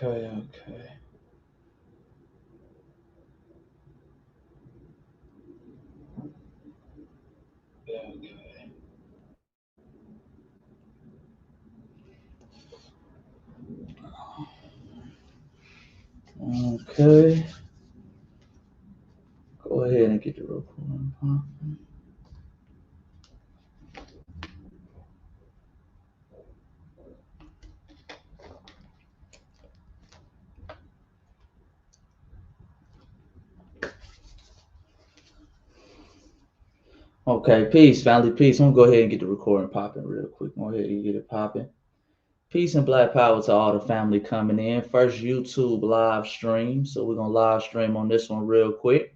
Okay. Okay. Go ahead and get the recording. Okay, peace, family, peace. I'm gonna go ahead and get the recording popping real quick. Go ahead and get it popping. Peace and black power to all the family coming in. First YouTube live stream. So we're gonna live stream on this one real quick.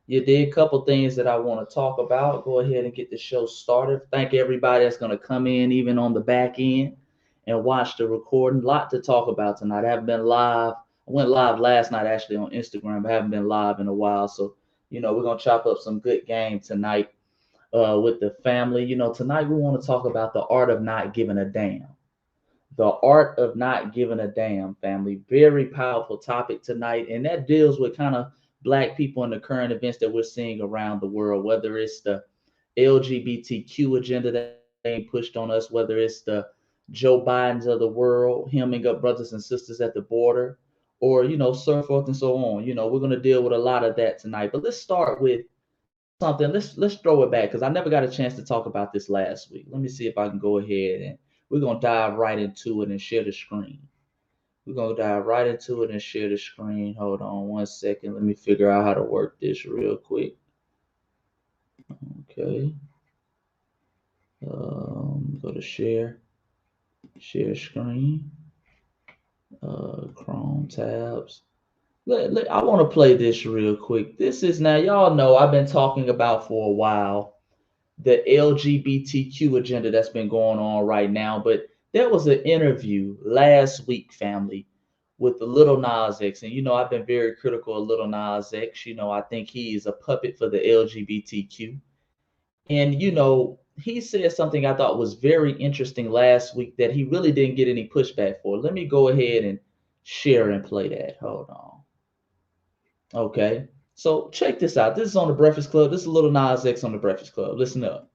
You did a couple things that I want to talk about. Go ahead and get the show started. Thank everybody that's gonna come in, even on the back end, and watch the recording. A lot to talk about tonight. I haven't been live. I went live last night actually on Instagram, but I haven't been live in a while. So, we're gonna chop up some good game tonight with the family. Tonight we want to talk about the art of not giving a damn. The art of not giving a damn, family. Very powerful topic tonight, and that deals with kind of black people and the current events that we're seeing around the world, whether it's the LGBTQ agenda that's being pushed on us, whether it's the Joe Bidens of the world, hemming up brothers and sisters at the border, or, so forth and so on. We're going to deal with a lot of that tonight. But let's start with something. Let's throw it back because I never got a chance to talk about this last week. Let me see if I can go ahead and we're gonna dive right into it and share the screen. We're gonna dive right into it and share the screen. Hold on 1 second. Let me figure out how to work this real quick. Okay. Go to share screen. Chrome tabs. I want to play this real quick. This is now y'all know I've been talking about for a while the LGBTQ agenda that's been going on right now. But there was an interview last week, family, with the Little Nas X. And, I've been very critical of Little Nas X. I think he is a puppet for the LGBTQ. And, he said something I thought was very interesting last week that he really didn't get any pushback for. Let me go ahead and share and play that. Hold on. Okay. So check this out. This is on the Breakfast Club. This is Little Nas X on the Breakfast Club. Listen up.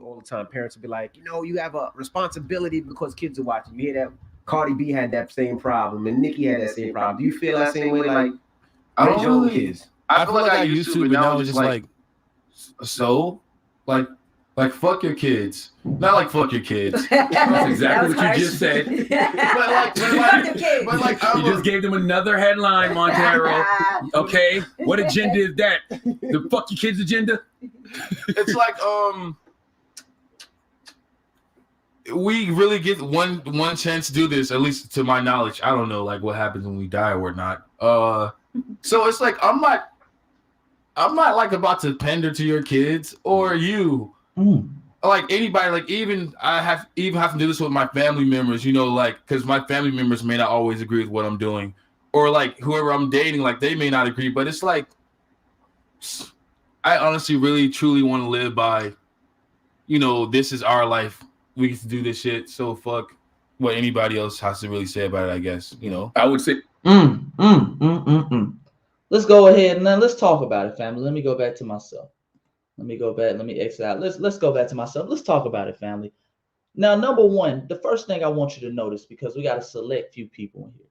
All the time, parents will be like, you have a responsibility because kids are watching. You hear that? Cardi B had that same problem, and Nicki had that same problem. Do you feel that same way? Like, I don't really. I feel like I used to, but now it's just like, so, like fuck your kids. Not like fuck your kids. That's exactly what you just said. but like, you just gave them another headline, Montero. Okay, what agenda is that? The fuck your kids agenda? It's like we really get one chance to do this, at least to my knowledge. I don't know like what happens when we die or not. So it's like I'm not like about to pander to your kids or you. Like anybody, like even I have to do this with my family members, like because my family members may not always agree with what I'm doing, or like whoever I'm dating, like they may not agree. But it's like I honestly, really, truly want to live by, this is our life. We get to do this shit. So fuck what anybody else has to really say about it. I guess I would say. Let's go ahead and then let's talk about it, family. Let me go back to myself. Let me go back. Let me exit out. Let's go back to myself. Let's talk about it, family. Now, number one, the first thing I want you to notice, because we got a select few people in here.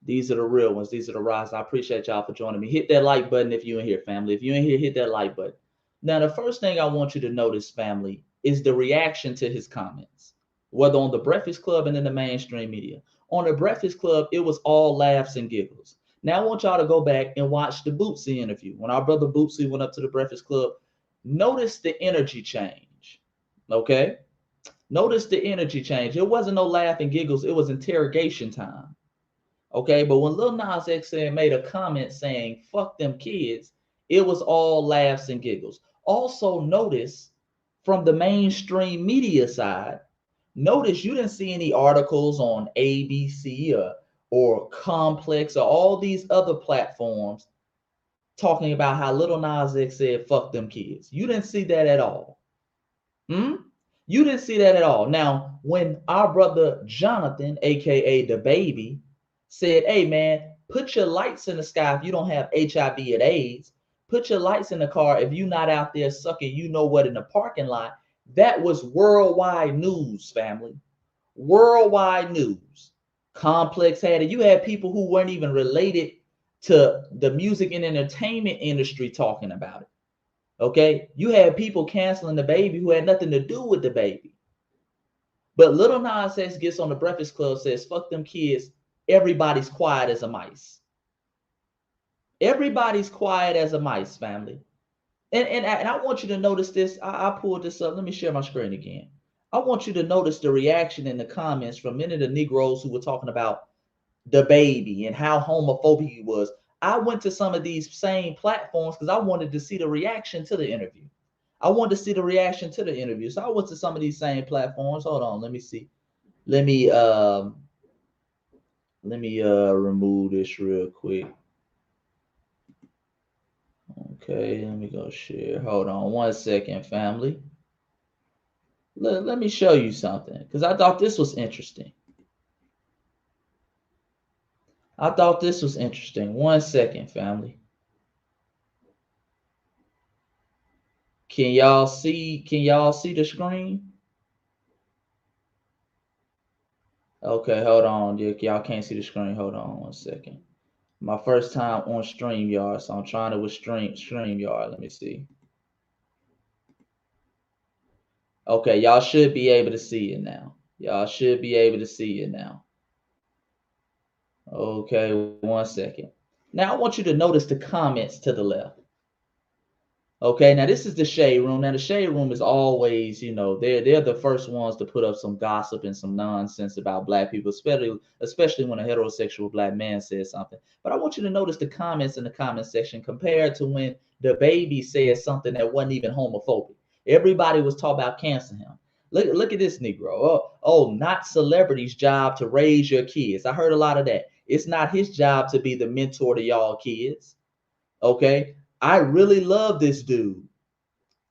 These are the real ones. These are the rise. I appreciate y'all for joining me. Hit that like button if you're in here, family. If you're in here, hit that like button. Now, the first thing I want you to notice, family, is the reaction to his comments, whether on the Breakfast Club and in the mainstream media. On the Breakfast Club, it was all laughs and giggles. Now, I want y'all to go back and watch the Bootsy interview. When our brother Bootsy went up to the Breakfast Club, notice the energy change, okay? Notice the energy change. It wasn't no laugh and giggles. It was interrogation time, okay? But when Lil Nas X made a comment saying, fuck them kids, it was all laughs and giggles. Also notice from the mainstream media side, notice you didn't see any articles on ABC or Complex or all these other platforms talking about how Little Nas X said, fuck them kids. You didn't see that at all. You You didn't see that at all. Now, when our brother Jonathan, aka the baby, said, "Hey man, put your lights in the sky if you don't have HIV and AIDS. Put your lights in the car if you're not out there sucking, you know what, in the parking lot." That was worldwide news, family. Worldwide news. Complex had it. You had people who weren't even related to the music and entertainment industry talking about it. Okay, you had people canceling the baby who had nothing to do with the baby. But Little Nas X gets on the Breakfast Club, says, "Fuck them kids. Everybody's quiet as a mice. Everybody's quiet as a mice, family." And I want you to notice this. I pulled this up. Let me share my screen again. I want you to notice the reaction in the comments from many of the Negroes who were talking about the baby and how homophobic he was. I went to some of these same platforms because I wanted to see the reaction to the interview. I wanted to see the reaction to the interview. So I went to some of these same platforms. Hold on, let me see. Let me remove this real quick. Okay, let me go share. Hold on one second, family. Let me show you something because I thought this was interesting. I thought this was interesting. One second, family. Can y'all see the screen? Okay, hold on. Y'all can't see the screen. Hold on one second. My first time on StreamYard, so I'm trying to with StreamYard. Let me see. Okay, y'all should be able to see it now. Y'all should be able to see it now. Okay, one second. Now I want you to notice the comments to the left. Okay, now this is the shade room. Now the shade room is always, they're the first ones to put up some gossip and some nonsense about black people, especially when a heterosexual black man says something. But I want you to notice the comments in the comment section compared to when the baby said something that wasn't even homophobic. Everybody was talking about canceling him. Look at this Negro. Not celebrity's job to raise your kids. I heard a lot of that. It's not his job to be the mentor to y'all kids. Okay. I really love this dude.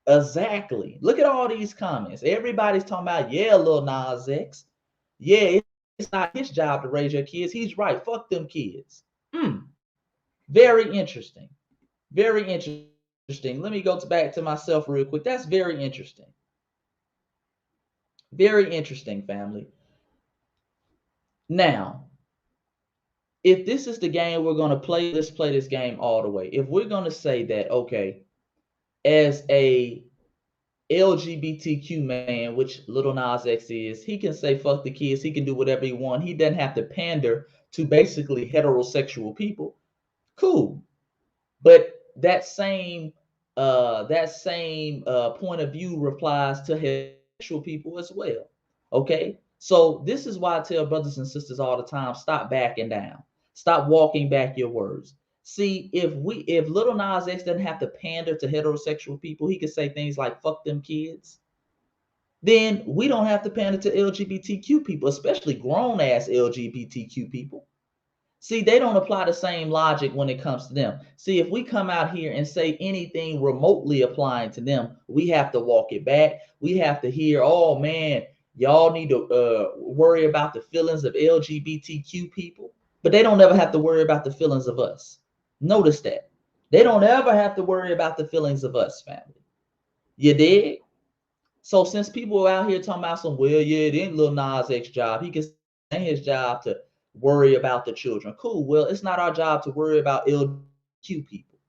Exactly. Look at all these comments. Everybody's talking about, yeah, Lil Nas X. Yeah, it's not his job to raise your kids. He's right. Fuck them kids. Very interesting. Very interesting. Let me go back to myself real quick. That's very interesting. Very interesting, family. Now, if this is the game we're going to play, let's play this game all the way. If we're going to say that, okay, as a LGBTQ man, which Little Nas X is, he can say fuck the kids. He can do whatever he wants. He doesn't have to pander to basically heterosexual people. Cool. But that same point of view applies to heterosexual people as well. Okay. So this is why I tell brothers and sisters all the time, stop backing down. Stop walking back your words. See, if Little Nas X doesn't have to pander to heterosexual people, he could say things like fuck them kids. Then we don't have to pander to LGBTQ people, especially grown ass LGBTQ people. See, they don't apply the same logic when it comes to them. See, if we come out here and say anything remotely applying to them, we have to walk it back. We have to hear, oh man, y'all need to worry about the feelings of LGBTQ people. But they don't ever have to worry about the feelings of us. Notice that. They don't ever have to worry about the feelings of us, family. You dig? So since people are out here talking about some, well, yeah, it ain't Lil Nas X job. He can say his job to worry about the children. Cool. Well, it's not our job to worry about LGBTQ people.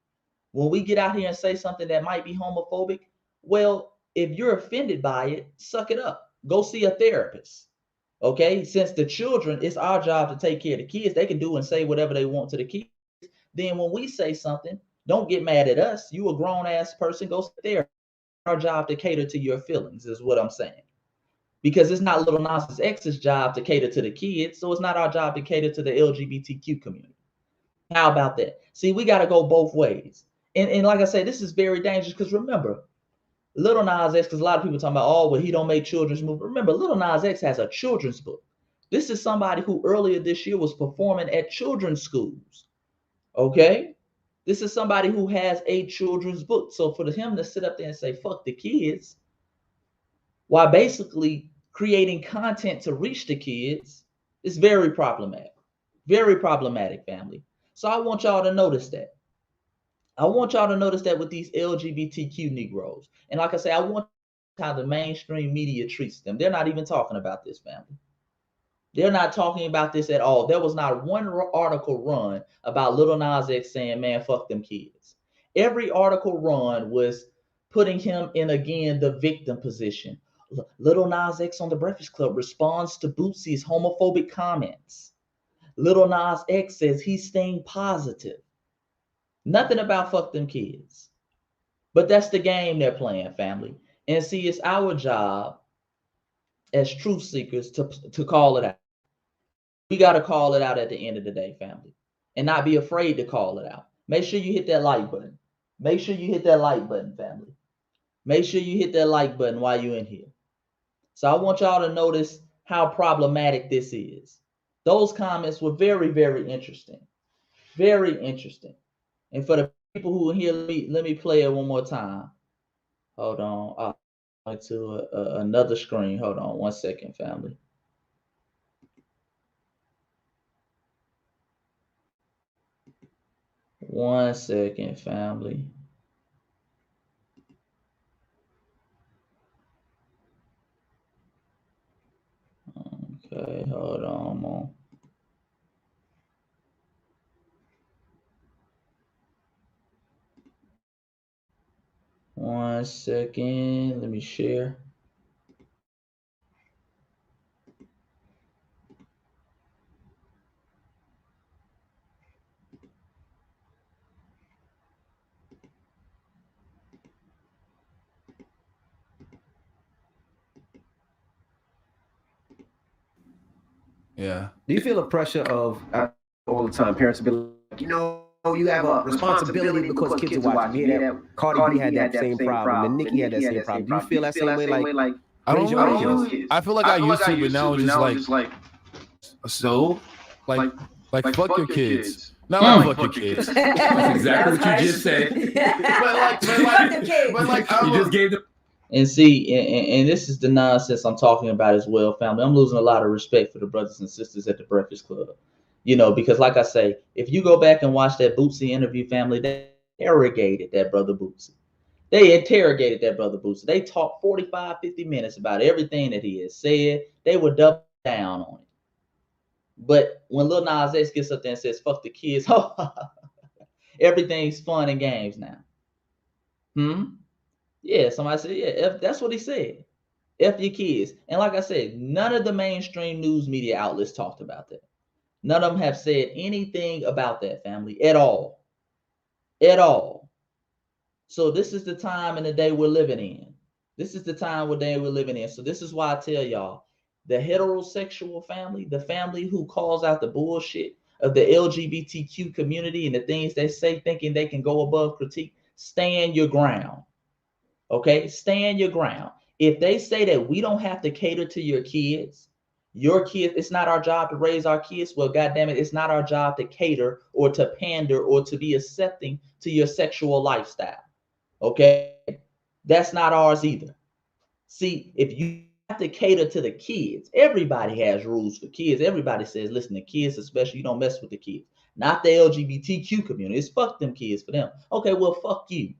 When we get out here and say something that might be homophobic, well, if you're offended by it, suck it up. Go see a therapist. Okay? Since the children, it's our job to take care of the kids. They can do and say whatever they want to the kids. Then when we say something, don't get mad at us. You a grown ass person, go see a therapist. Our job to cater to your feelings is what I'm saying. Because it's not Little Nas X's job to cater to the kids, so it's not our job to cater to the LGBTQ community. How about that? See, we got to go both ways. And like I said, this is very dangerous because remember, Little Nas X, because a lot of people talking about, oh, well, he don't make children's movies. Remember, Little Nas X has a children's book. This is somebody who earlier this year was performing at children's schools. Okay? This is somebody who has a children's book. So for him to sit up there and say, fuck the kids, while basically creating content to reach the kids is very problematic. Very problematic, family. So I want y'all to notice that. I want y'all to notice that with these LGBTQ Negroes. And like I say, I want how the mainstream media treats them. They're not even talking about this, family. They're not talking about this at all. There was not one article run about Little Nas X saying, man, fuck them kids. Every article run was putting him in, again, the victim position. Little Nas X on the Breakfast Club responds to Bootsy's homophobic comments. Little Nas X says he's staying positive. Nothing about fuck them kids. But that's the game they're playing, family. And see, it's our job as truth seekers to call it out. We got to call it out at the end of the day, family, and not be afraid to call it out. Make sure you hit that like button. Make sure you hit that like button, family. Make sure you hit that like button while you're in here. So I want y'all to notice how problematic this is. Those comments were very, very interesting. Very interesting. And for the people who are here, let me play it one more time. Hold on. I'll go to another screen. Hold on 1 second, family. One second, family. Okay, hold on. 1 second. Let me share. Yeah. Do you feel the pressure of all the time parents be like, you have a responsibility because kids are watching? You hear that? Cardi B had that same problem, and Nicki had that same problem. Do you feel that same way? Like, I don't raise your own really. kids? I feel like I used to, but now it's just like so, like fuck your kids. Not like fuck your kids. That's exactly what you just said. but like you just gave them. And see, and this is the nonsense I'm talking about as well, family. I'm losing a lot of respect for the brothers and sisters at the Breakfast Club. Because like I say, if you go back and watch that Bootsy interview, family, they interrogated that brother Bootsy. They talked 45, 50 minutes about everything that he had said. They were double down on it. But when Lil Nas X gets up there and says, fuck the kids, everything's fun and games now. Yeah, somebody said, yeah, that's what he said. F your kids. And like I said, none of the mainstream news media outlets talked about that. None of them have said anything about that, family, at all. At all. So this is the time and the day we're living in. So this is why I tell y'all, the heterosexual family, the family who calls out the bullshit of the LGBTQ community and the things they say thinking they can go above critique, stand your ground. Okay? Stand your ground. If they say that we don't have to cater to your kids, it's not our job to raise our kids. Well, goddamn it, it's not our job to cater or to pander or to be accepting to your sexual lifestyle. Okay? That's not ours either. See, if you have to cater to the kids, everybody has rules for kids. Everybody says, listen, the kids, especially, you don't mess with the kids. Not the LGBTQ community. It's fuck them kids for them. Okay, well, fuck you.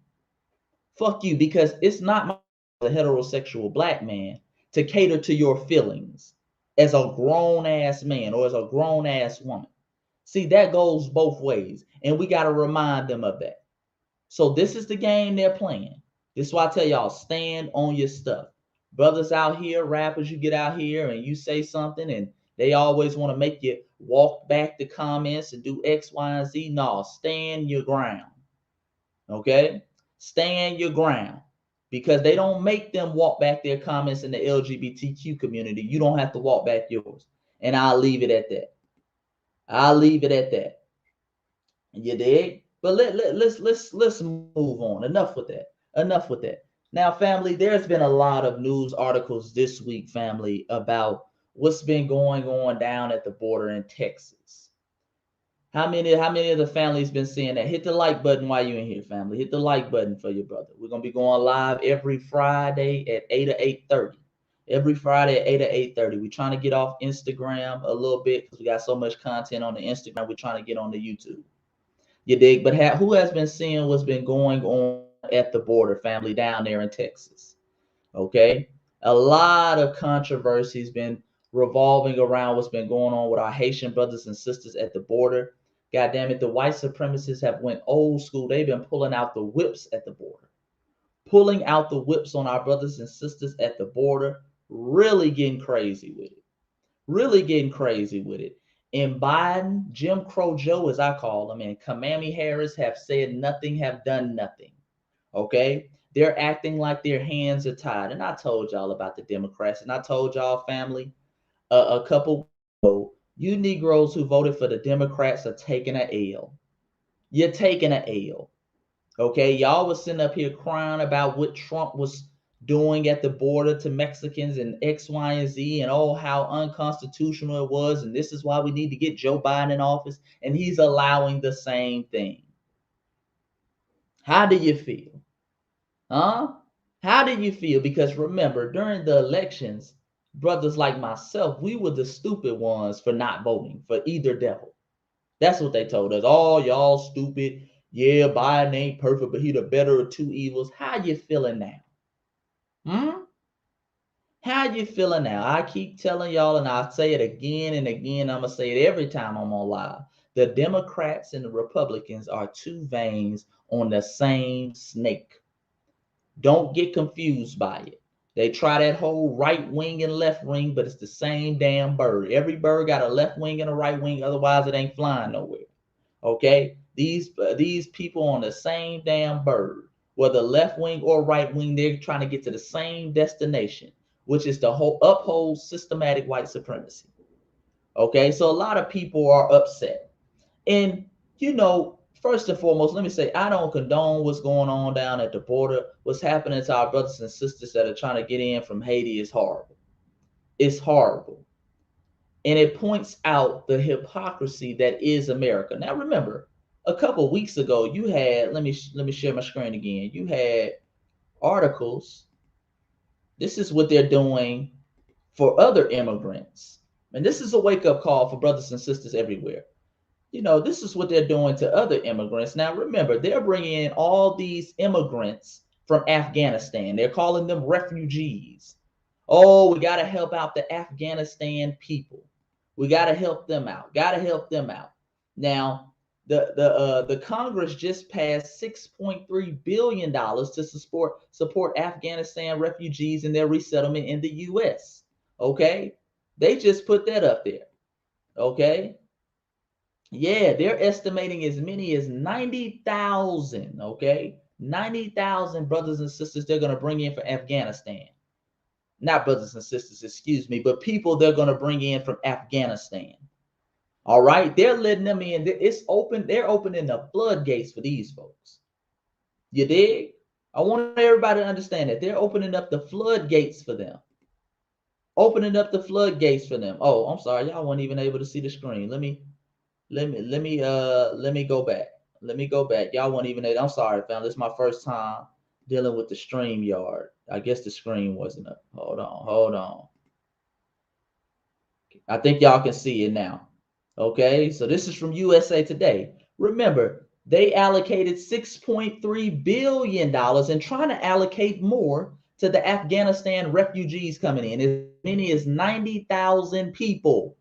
Fuck you, because it's not my as a heterosexual black man to cater to your feelings as a grown ass man or as a grown ass woman. See, that goes both ways, and we got to remind them of that. So this is the game they're playing. This is why I tell y'all, stand on your stuff. Brothers out here, rappers, you get out here and you say something and they always want to make you walk back the comments and do X, Y, and Z. No, stand your ground. Okay? Stand your ground. Because they don't make them walk back their comments in the LGBTQ community. You don't have to walk back yours. And I'll leave it at that. You dig? But let's move on. Enough with that. Now, family, there's been a lot of news articles this week, family, about what's been going on down at the border in Texas. How many of the families been seeing that? Hit the like button while you're in here, family. Hit the like button for your brother. We're gonna be going live every Friday at 8 or 8:30. every Friday at 8 or 8:30. We're trying to get off Instagram a little bit because we got so much content on the Instagram. We're trying to get on the YouTube. You dig? But who has been seeing what's been going on at the border, family, down there in Texas? Okay. A lot of controversies been revolving around what's been going on with our Haitian brothers and sisters at the border. God damn it, the white supremacists have went old school. They've been pulling out the whips at the border, pulling out the whips on our brothers and sisters at the border, really getting crazy with it. Really getting crazy with it. And Biden, Jim Crow Joe, as I call him, and Kamami Harris have said nothing, have done nothing. Okay? They're acting like their hands are tied. And I told y'all about the Democrats, and I told y'all, family, a couple ago, you Negroes who voted for the Democrats are taking an L. You're taking an L. Okay, y'all was sitting up here crying about what Trump was doing at the border to Mexicans and X, Y, and Z, and oh, how unconstitutional it was. And this is why we need to get Joe Biden in office. And he's allowing the same thing. How do you feel? Huh? How do you feel? Because remember, during the elections, brothers like myself, we were the stupid ones for not voting for either devil. That's what they told us. Oh, y'all stupid. Yeah, Biden ain't perfect, but he the better of two evils. How you feeling now? How you feeling now? I keep telling y'all, and I'll say it again and again. I'm going to say it every time I'm on live. The Democrats and the Republicans are two veins on the same snake. Don't get confused by it. They try that whole right wing and left wing, but it's the same damn bird. Every bird got a left wing and a right wing, otherwise it ain't flying nowhere. Okay? These people on the same damn bird, whether left wing or right wing, they're trying to get to the same destination, which is to uphold systematic white supremacy. Okay? So a lot of people are upset. And, first and foremost, let me say, I don't condone what's going on down at the border. What's happening to our brothers and sisters that are trying to get in from Haiti is horrible. It's horrible. And it points out the hypocrisy that is America. Now, remember, a couple of weeks ago, you had, let me share my screen again. You had articles. This is what they're doing for other immigrants. And this is a wake-up call for brothers and sisters everywhere. This is what they're doing to other immigrants. Now, remember, they're bringing in all these immigrants from Afghanistan. They're calling them refugees. Oh, we got to help out the Afghanistan people. We got to help them out. Got to help them out. Now, the Congress just passed $6.3 billion to support Afghanistan refugees in their resettlement in the U.S. Okay? They just put that up there. Okay? Yeah, they're estimating as many as 90,000, okay? 90,000 brothers and sisters they're going to bring in from Afghanistan. Not brothers and sisters, excuse me, but people they're going to bring in from Afghanistan. All right? They're letting them in. It's open. They're opening the floodgates for these folks. You dig? I want everybody to understand that. They're opening up the floodgates for them. Opening up the floodgates for them. Oh, I'm sorry. Y'all weren't even able to see the screen. Let me go back. Let me go back. Y'all won't even. I'm sorry, fam. This is my first time dealing with the StreamYard. I guess the screen wasn't up. Hold on. I think y'all can see it now. Okay, so this is from USA Today. Remember, they allocated $6.3 billion and trying to allocate more to the Afghanistan refugees coming in. As many as 90,000 people.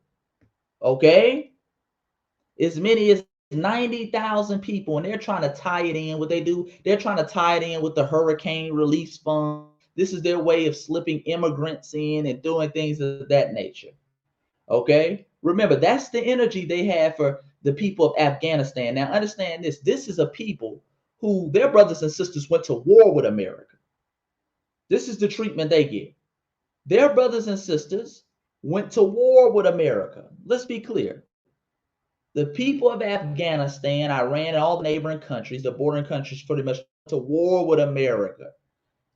Okay? As many as 90,000 people, and they're trying to tie it in. What they do, they're trying to tie it in with the Hurricane Relief Fund. This is their way of slipping immigrants in and doing things of that nature. Okay? Remember, that's the energy they have for the people of Afghanistan. Now, understand this. This is a people who their brothers and sisters went to war with America. This is the treatment they get. Their brothers and sisters went to war with America. Let's be clear. The people of Afghanistan, Iran, and all the neighboring countries, the bordering countries, pretty much to war with America.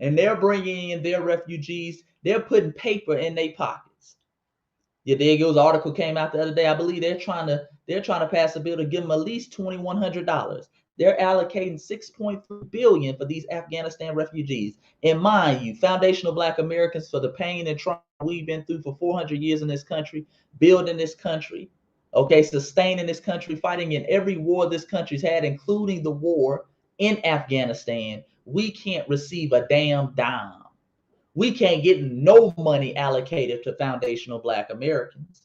And they're bringing in their refugees. They're putting paper in their pockets. You dig? It was an article came out the other day. I believe they're trying to pass a bill to give them at least $2,100. They're allocating 6.3 billion for these Afghanistan refugees. And mind you, foundational Black Americans, for the pain and trauma we've been through for 400 years in this country, building this country, okay, sustaining this country, fighting in every war this country's had, including the war in Afghanistan, we can't receive a damn dime. We can't get no money allocated to foundational Black Americans.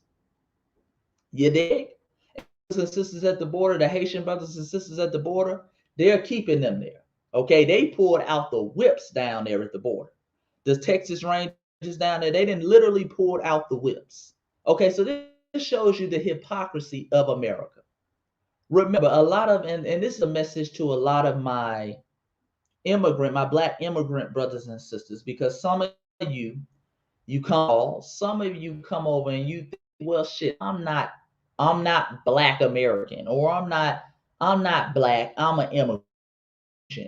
You dig? And sisters at the border, the Haitian brothers and sisters at the border, they're keeping them there. Okay, they pulled out the whips down there at the border. The Texas Rangers down there, they didn't literally pulled out the whips. Okay, so this shows you the hypocrisy of America. Remember, a lot of, and this is a message to a lot of my Black immigrant brothers and sisters, because some of you come, some of you come over and you think, well, shit, I'm not Black American, or I'm not Black, I'm an immigrant.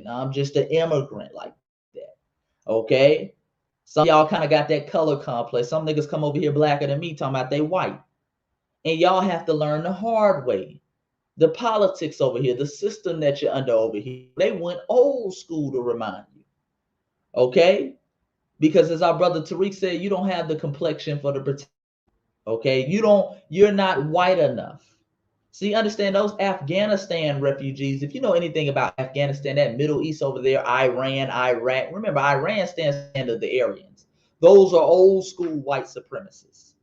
I'm just an immigrant like that. Okay? Some of y'all kind of got that color complex. Some niggas come over here blacker than me talking about they white. And y'all have to learn the hard way. The politics over here, the system that you're under over here, they went old school to remind you. Okay? Because as our brother Tariq said, you don't have the complexion for the protection. Okay? You're not white enough. See, understand those Afghanistan refugees, if you know anything about Afghanistan, that Middle East over there, Iran, Iraq, remember, Iran stands for the Aryans. Those are old school white supremacists.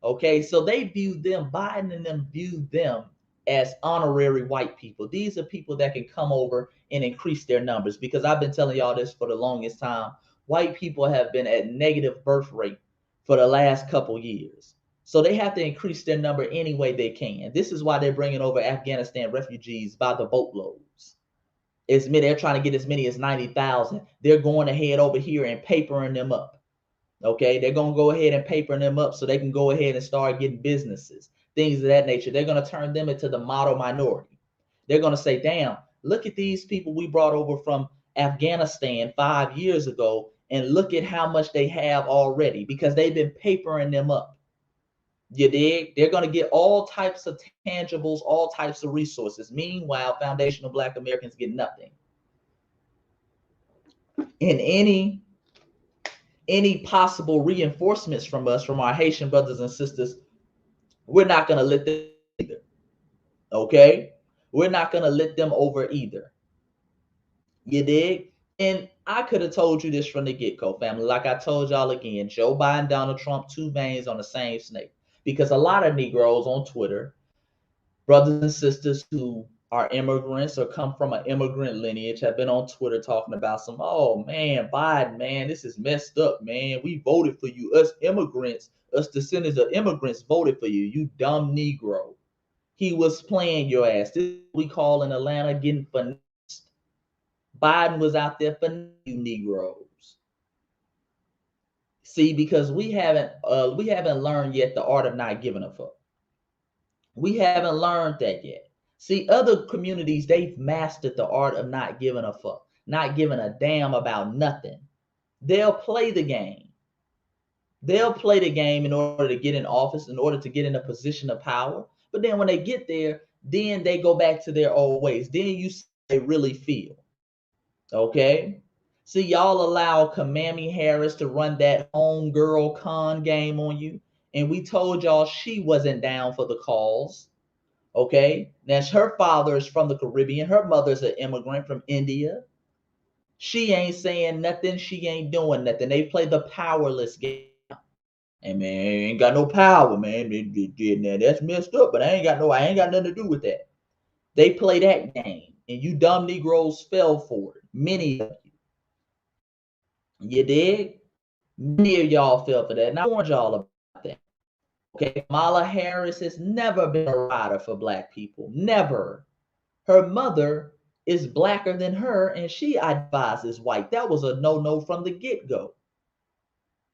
Okay, so they view them, Biden and them view them as honorary white people. These are people that can come over and increase their numbers, because I've been telling y'all this for the longest time. White people have been at negative birth rate for the last couple years. So they have to increase their number any way they can. This is why they're bringing over Afghanistan refugees by the boatloads. They're trying to get as many as 90,000. They're going ahead over here and papering them up. Okay, they're going to go ahead and paper them up so they can go ahead and start getting businesses, things of that nature. They're going to turn them into the model minority. They're going to say, damn, look at these people we brought over from Afghanistan 5 years ago, and look at how much they have already, because they've been papering them up. You dig? They're going to get all types of tangibles, all types of resources. Meanwhile, foundational Black Americans get nothing. And any possible reinforcements from us, from our Haitian brothers and sisters, we're not going to let them either. Okay? We're not going to let them over either. You dig? And I could have told you this from the get-go, family. Like I told y'all again, Joe Biden, Donald Trump, two veins on the same snake. Because a lot of Negroes on Twitter, brothers and sisters who are immigrants or come from an immigrant lineage, have been on Twitter talking about some, oh man, Biden, man, this is messed up, man. We voted for you. Us immigrants, us descendants of immigrants voted for you, you dumb Negro. He was playing your ass. This is what we call in Atlanta getting finessed. Biden was out there finessing you Negroes. See, because we haven't learned yet the art of not giving a fuck. We haven't learned that yet. See, other communities, they've mastered the art of not giving a fuck, not giving a damn about nothing. They'll play the game. They'll play the game in order to get in office, in order to get in a position of power. But then when they get there, then they go back to their old ways. Then you see how they really feel. Okay? See, y'all allow Kamami Harris to run that homegirl con game on you. And we told y'all she wasn't down for the cause. Okay? Now, her father is from the Caribbean. Her mother's an immigrant from India. She ain't saying nothing. She ain't doing nothing. They play the powerless game. And man, ain't got no power, man. Now that's messed up, but I ain't got nothing to do with that. They play that game. And you dumb Negroes fell for it. Many of you. You dig? Many of y'all fell for that. And I warned y'all about that. Okay, Kamala Harris has never been a rider for Black people. Never. Her mother is blacker than her, and she identifies as white. That was a no-no from the get-go.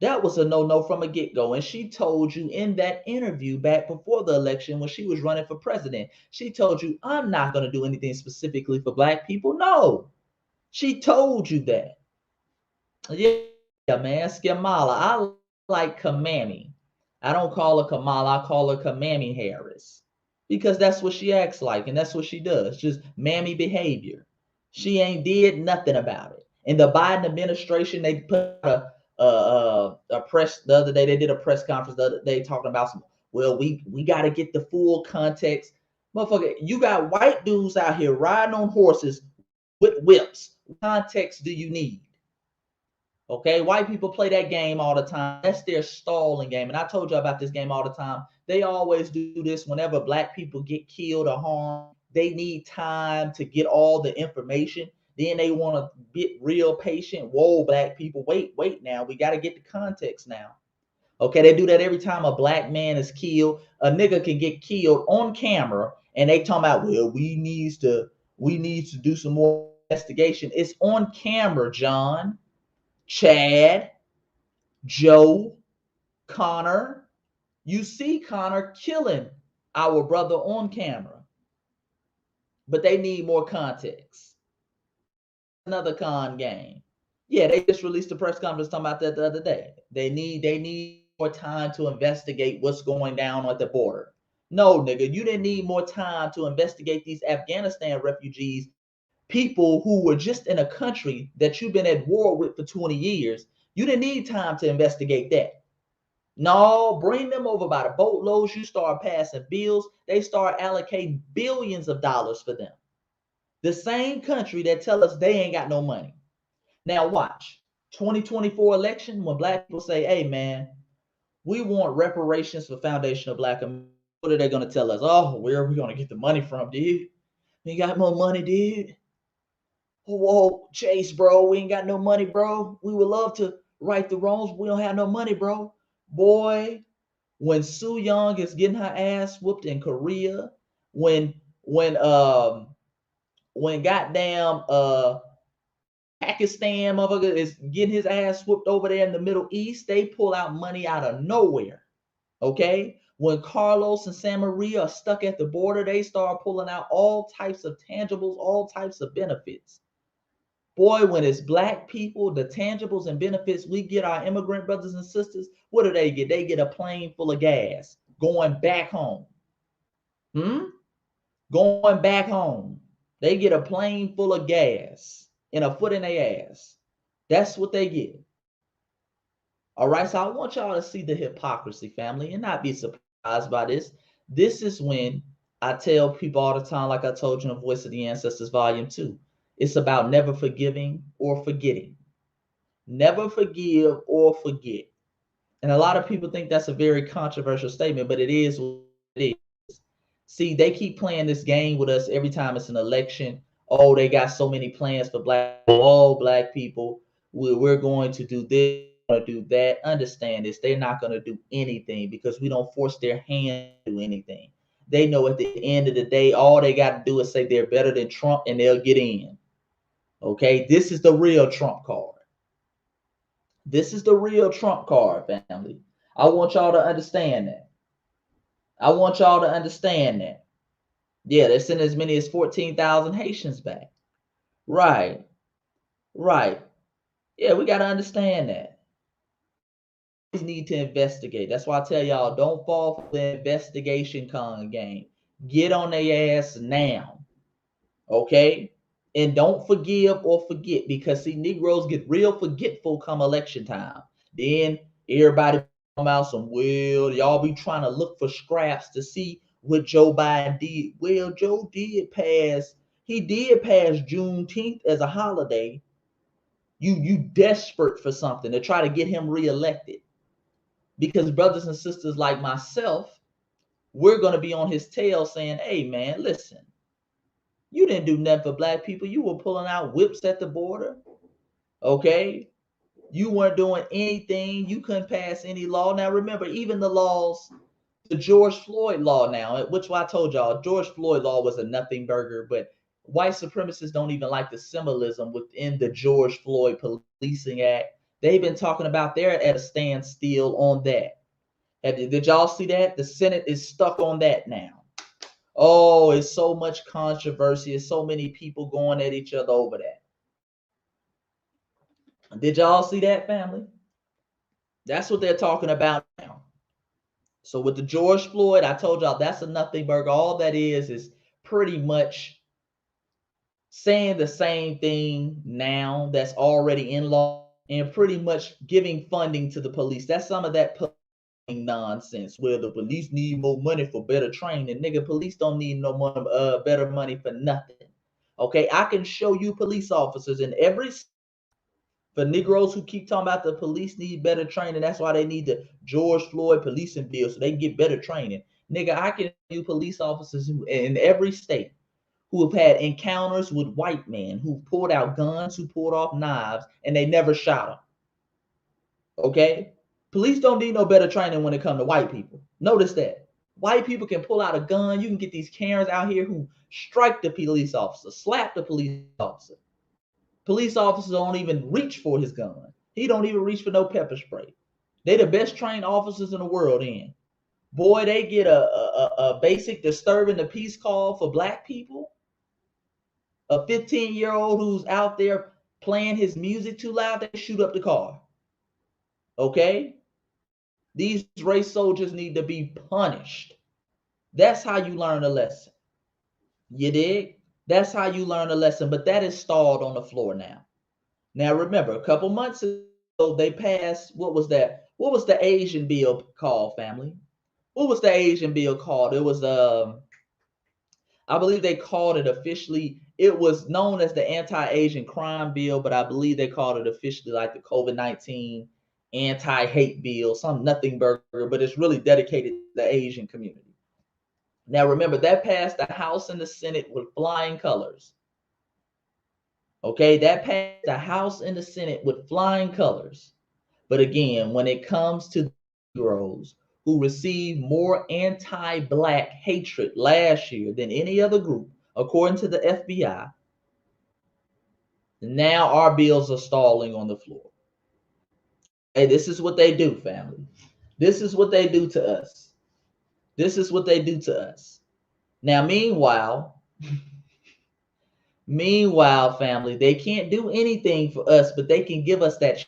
That was a no-no from a get-go. And she told you in that interview back before the election when she was running for president, she told you, I'm not going to do anything specifically for Black people. No. She told you that. Yeah, man. Kamala. I like Kamami. I don't call her Kamala. I call her Kamami Harris. because that's what she acts like and that's what she does. Just mammy behavior. She ain't did nothing about it. In the Biden administration, they put a press the other day. They did a press conference the other day talking about some. Well, we got to get the full context, motherfucker. You got white dudes out here riding on horses with whips. What context do you need? Okay, white people play that game all the time. That's their stalling game. And I told you about this game all the time. They always do this whenever black people get killed or harmed. They need time to get all the information. Then they want to get real patient. Whoa, black people, wait now. We got to get the context now. Okay, they do that every time a black man is killed. A nigga can get killed on camera, and they talking about, well, we need to do some more investigation. It's on camera, John, Chad, Joe, Connor. You see Connor killing our brother on camera, but they need more context. Another con game. Yeah, they just released a press conference talking about that the other day. They need more time to investigate what's going down at the border. No, nigga, you didn't need more time to investigate these Afghanistan refugees, people who were just in a country that you've been at war with for 20 years. You didn't need time to investigate that. No, bring them over by the boatloads. You start passing bills. They start allocating billions of dollars for them. The same country that tell us they ain't got no money. Now watch 2024 election when black people say, "Hey man, we want reparations for Foundation of Black America." What are they gonna tell us? Oh, where are we gonna get the money from, dude? We got more money, dude. Whoa, Chase, bro, we ain't got no money, bro. We would love to right the wrongs, but we don't have no money, bro. Boy, when Soo Young is getting her ass whooped in Korea, when when um when goddamn Pakistan motherfucker is getting his ass whooped over there in the Middle East, they pull out money out of nowhere. Okay? When Carlos and San Maria are stuck at the border, they start pulling out all types of tangibles, all types of benefits. Boy, when it's black people, the tangibles and benefits we get our immigrant brothers and sisters, what do they get? They get a plane full of gas going back home. Hmm? Going back home. They get a plane full of gas and a foot in their ass. That's what they get. All right, so I want y'all to see the hypocrisy, family, and not be surprised by this. This is when I tell people all the time, like I told you in Voice of the Ancestors, Volume 2. It's about never forgiving or forgetting. Never forgive or forget. And a lot of people think that's a very controversial statement, but it is what it is. See, they keep playing this game with us every time it's an election. Oh, they got so many plans for black people. Oh, black people, we're going to do this, we're going to do that. Understand this. They're not going to do anything because we don't force their hand to do anything. They know at the end of the day, all they got to do is say they're better than Trump and they'll get in. Okay, this is the real Trump card. This is the real Trump card, family. I want y'all to understand that. I want y'all to understand that. Yeah, they're sending as many as 14,000 Haitians back. Right, right. Yeah, we got to understand that. We need to investigate. That's why I tell y'all, don't fall for the investigation con game. Get on their ass now. Okay? And don't forgive or forget because see, Negroes get real forgetful come election time. Then everybody come out some, well, y'all be trying to look for scraps to see what Joe Biden did. Well, Joe did pass, he did pass Juneteenth as a holiday. You desperate for something to try to get him reelected. Because brothers and sisters like myself, we're gonna be on his tail saying, hey man, listen. You didn't do nothing for black people. You were pulling out whips at the border. Okay? You weren't doing anything. You couldn't pass any law. Now remember, even the laws, the George Floyd law now, which I told y'all, George Floyd law was a nothing burger, but white supremacists don't even like the symbolism within the George Floyd Policing Act. They've been talking about they're at a standstill on that. Did y'all see that? The Senate is stuck on that now. Oh, it's so much controversy. It's so many people going at each other over that. Did y'all see that, family? That's what they're talking about now. So with the George Floyd, I told y'all that's a nothing burger. All that is pretty much saying the same thing now that's already in law and pretty much giving funding to the police. That's some of that nonsense where the police need more money for better training. Nigga, police don't need no money, better money for nothing. Okay, I can show you police officers in every for Negroes who keep talking about the police need better training. That's why they need the George Floyd policing bill so they can get better training. Nigga, I can show you police officers who in every state who have had encounters with white men who pulled out guns, who pulled off knives, and they never shot them. Okay? Police don't need no better training when it comes to white people. Notice that. White people can pull out a gun. You can get these Karens out here who strike the police officer, slap the police officer. Police officers don't even reach for his gun. He don't even reach for no pepper spray. They the best trained officers in the world in. Boy, they get a basic disturbing the peace call for black people. A 15-year-old who's out there playing his music too loud, they shoot up the car. Okay? These race soldiers need to be punished. That's how you learn a lesson. You dig? That's how you learn a lesson, but that is stalled on the floor now. Now remember, a couple months ago, they passed, what was that? What was the Asian bill called, family? What was the Asian bill called? It was I believe they called it officially, it was known as the anti-Asian crime bill, but I believe they called it officially like the COVID-19 anti-hate bill, some nothing burger, but it's really dedicated to the Asian community. Now remember, that passed the House and the Senate with flying colors. Okay, that passed the House and the Senate with flying colors. But again, when it comes to Negroes who received more anti-black hatred last year than any other group, according to the FBI, now our bills are stalling on the floor. Hey, this is what they do, family. This is what they do to us. This is what they do to us. Now, meanwhile, family, they can't do anything for us, but they can give us that.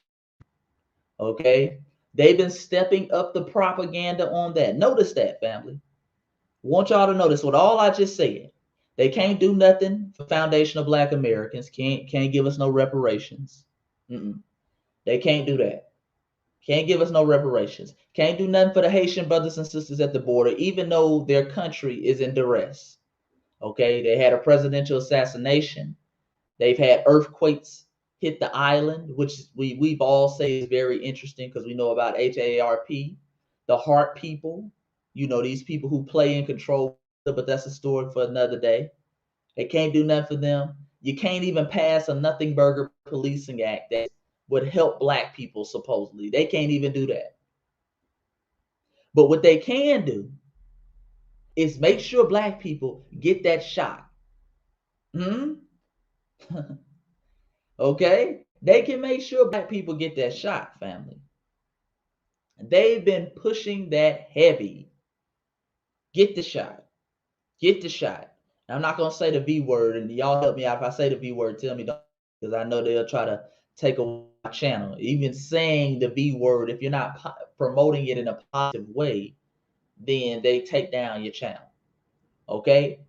Okay? They've been stepping up the propaganda on that. Notice that, family. Want y'all to notice what all I just said. They can't do nothing for foundational Black Americans. Can't give us no reparations. They can't do that. Can't give us no reparations. Can't do nothing for the Haitian brothers and sisters at the border, even though their country is in duress. Okay, they had a presidential assassination. They've had earthquakes hit the island, which we've all say is very interesting because we know about HAARP, the heart people. You know, these people who play and control, but that's a story for another day. They can't do nothing for them. You can't even pass a nothing burger policing act that would help black people, supposedly. They can't even do that. But what they can do is make sure black people get that shot. Okay? They can make sure black people get that shot, family. They've been pushing that heavy. Get the shot. Get the shot. Now, I'm not going to say the V word, and y'all help me out. If I say the V word, tell me don't, because I know they'll try to take away my channel. Even saying the V word, if you're not promoting it in a positive way, then they take down your channel. Okay?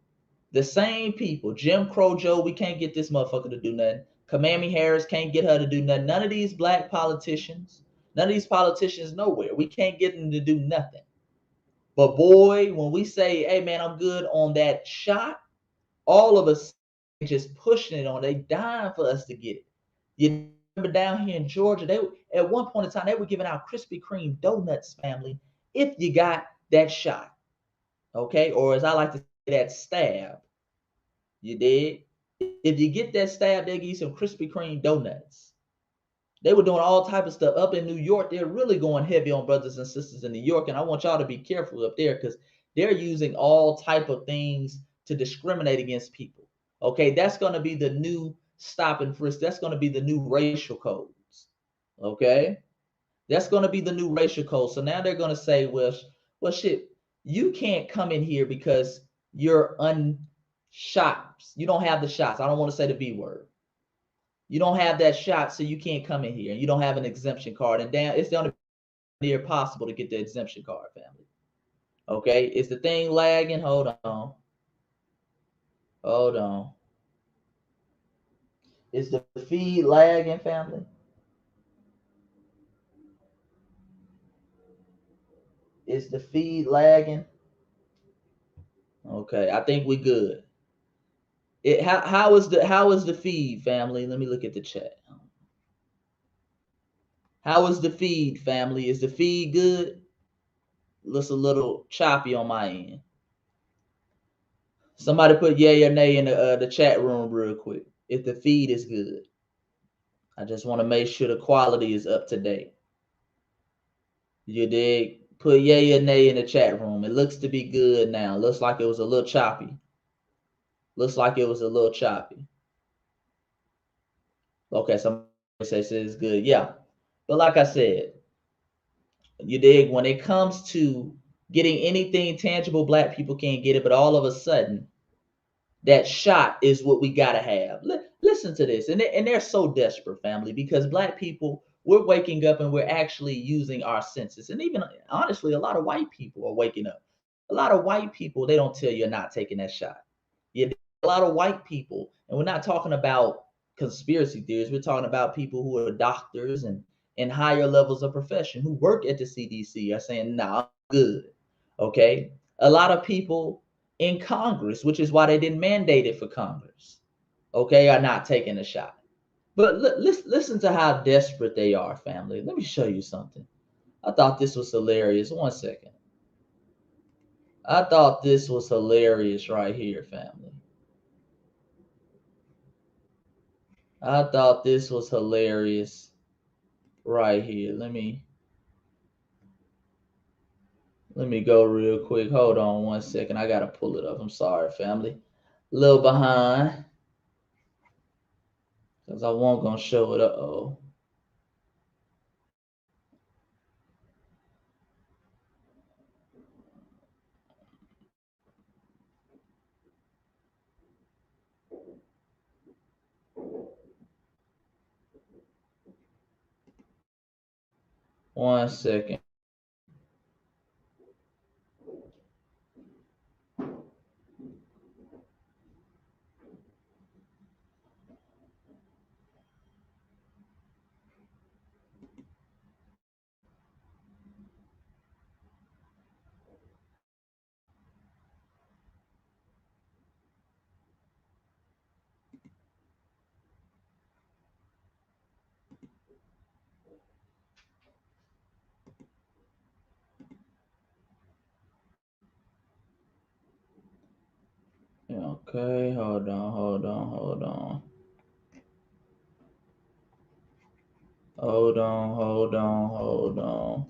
The same people, Jim Crow Joe, we can't get this motherfucker to do nothing. Kamami Harris can't get her to do nothing. None of these black politicians, none of these politicians nowhere. We can't get them to do nothing. But boy, when we say, hey man, I'm good on that shot, all of us just pushing it on. They dying for us to get it. You remember down here in Georgia, they at one point in time, they were giving out Krispy Kreme donuts, family, if you got that shot. Okay, or as I like to say, that stab. You did. If you get that stab, they give you some Krispy Kreme donuts. They were doing all type of stuff up in New York. They're really going heavy on brothers and sisters in New York, and I want y'all to be careful up there because they're using all type of things to discriminate against people. Okay, that's going to be the new stop and frisk. That's going to be the new racial codes. Okay, that's going to be the new racial code. So now they're going to say, well, shit, you can't come in here because you're shots. You don't have the shots. I don't want to say the V word. You don't have that shot, so you can't come in here. You don't have an exemption card. And damn, it's the only near possible to get the exemption card, family. Okay, is the thing lagging? Hold on. Hold on. Is the feed lagging, family? Is the feed lagging? Okay, I think we good. How is the feed, family? Let me look at the chat. How is the feed, family? Is the feed good? Looks a little choppy on my end. Somebody put yay or nay in the chat room real quick. If the feed is good, I just want to make sure the quality is up to date. You dig? Put yay or nay in the chat room. It looks to be good now. Looks like it was a little choppy. Looks like it was a little choppy. Okay, somebody says it's good. Yeah. But like I said, you dig? When it comes to getting anything tangible, black people can't get it. But all of a sudden, that shot is what we gotta have. Listen to this, and they're so desperate, family, because black people, we're waking up and we're actually using our senses, and even honestly, a lot of white people are waking up. A lot of white people, they don't tell you not taking that shot. Yeah, a lot of white people, and we're not talking about conspiracy theories. We're talking about people who are doctors and higher levels of profession who work at the CDC are saying, "Nah, I'm good." Okay, a lot of people in Congress, which is why they didn't mandate it for Congress, okay, are not taking a shot. But listen to how desperate they are, family. Let me show you something. I thought this was hilarious. One second. I thought this was hilarious right here, family. I thought this was hilarious right here. Let me go real quick. Hold on one second. I gotta pull it up. I'm sorry, family. A little behind. Because I won't gonna show it. Uh-oh. One second. Okay, hold on, hold on, hold on. Hold on, hold on, hold on.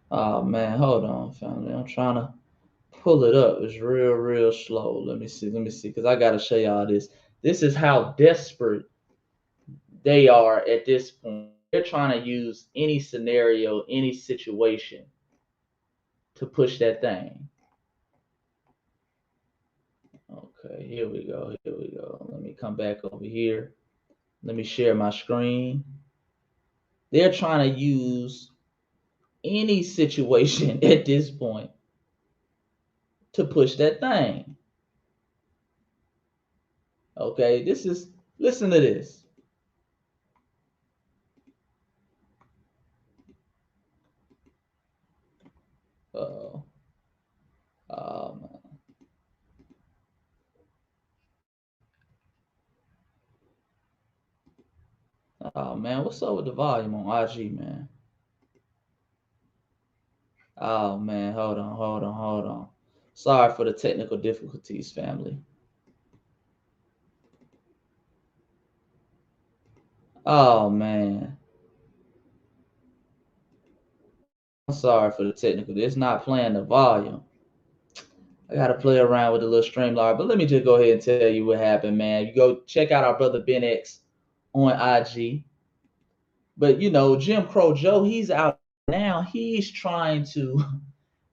Oh man, hold on, family. I'm trying to pull it up. It's real, real slow. Let me see, because I gotta show y'all this. This is how desperate they are at this point. They're trying to use any scenario, any situation to push that thing. Okay, here we go. Here we go. Let me come back over here. Let me share my screen. They're trying to use any situation at this point to push that thing. Okay, listen to this. Oh, man. Oh man, what's up with the volume on IG, man? Oh man, hold on, hold on, hold on. Sorry for the technical difficulties, family. Oh man, I'm sorry for the technical. It's not playing the volume. I gotta play around with the little Streamlabs, but let me just go ahead and tell you what happened, man. You go check out our brother Ben X on IG. But you know, Jim Crow Joe, he's out now. now he's trying to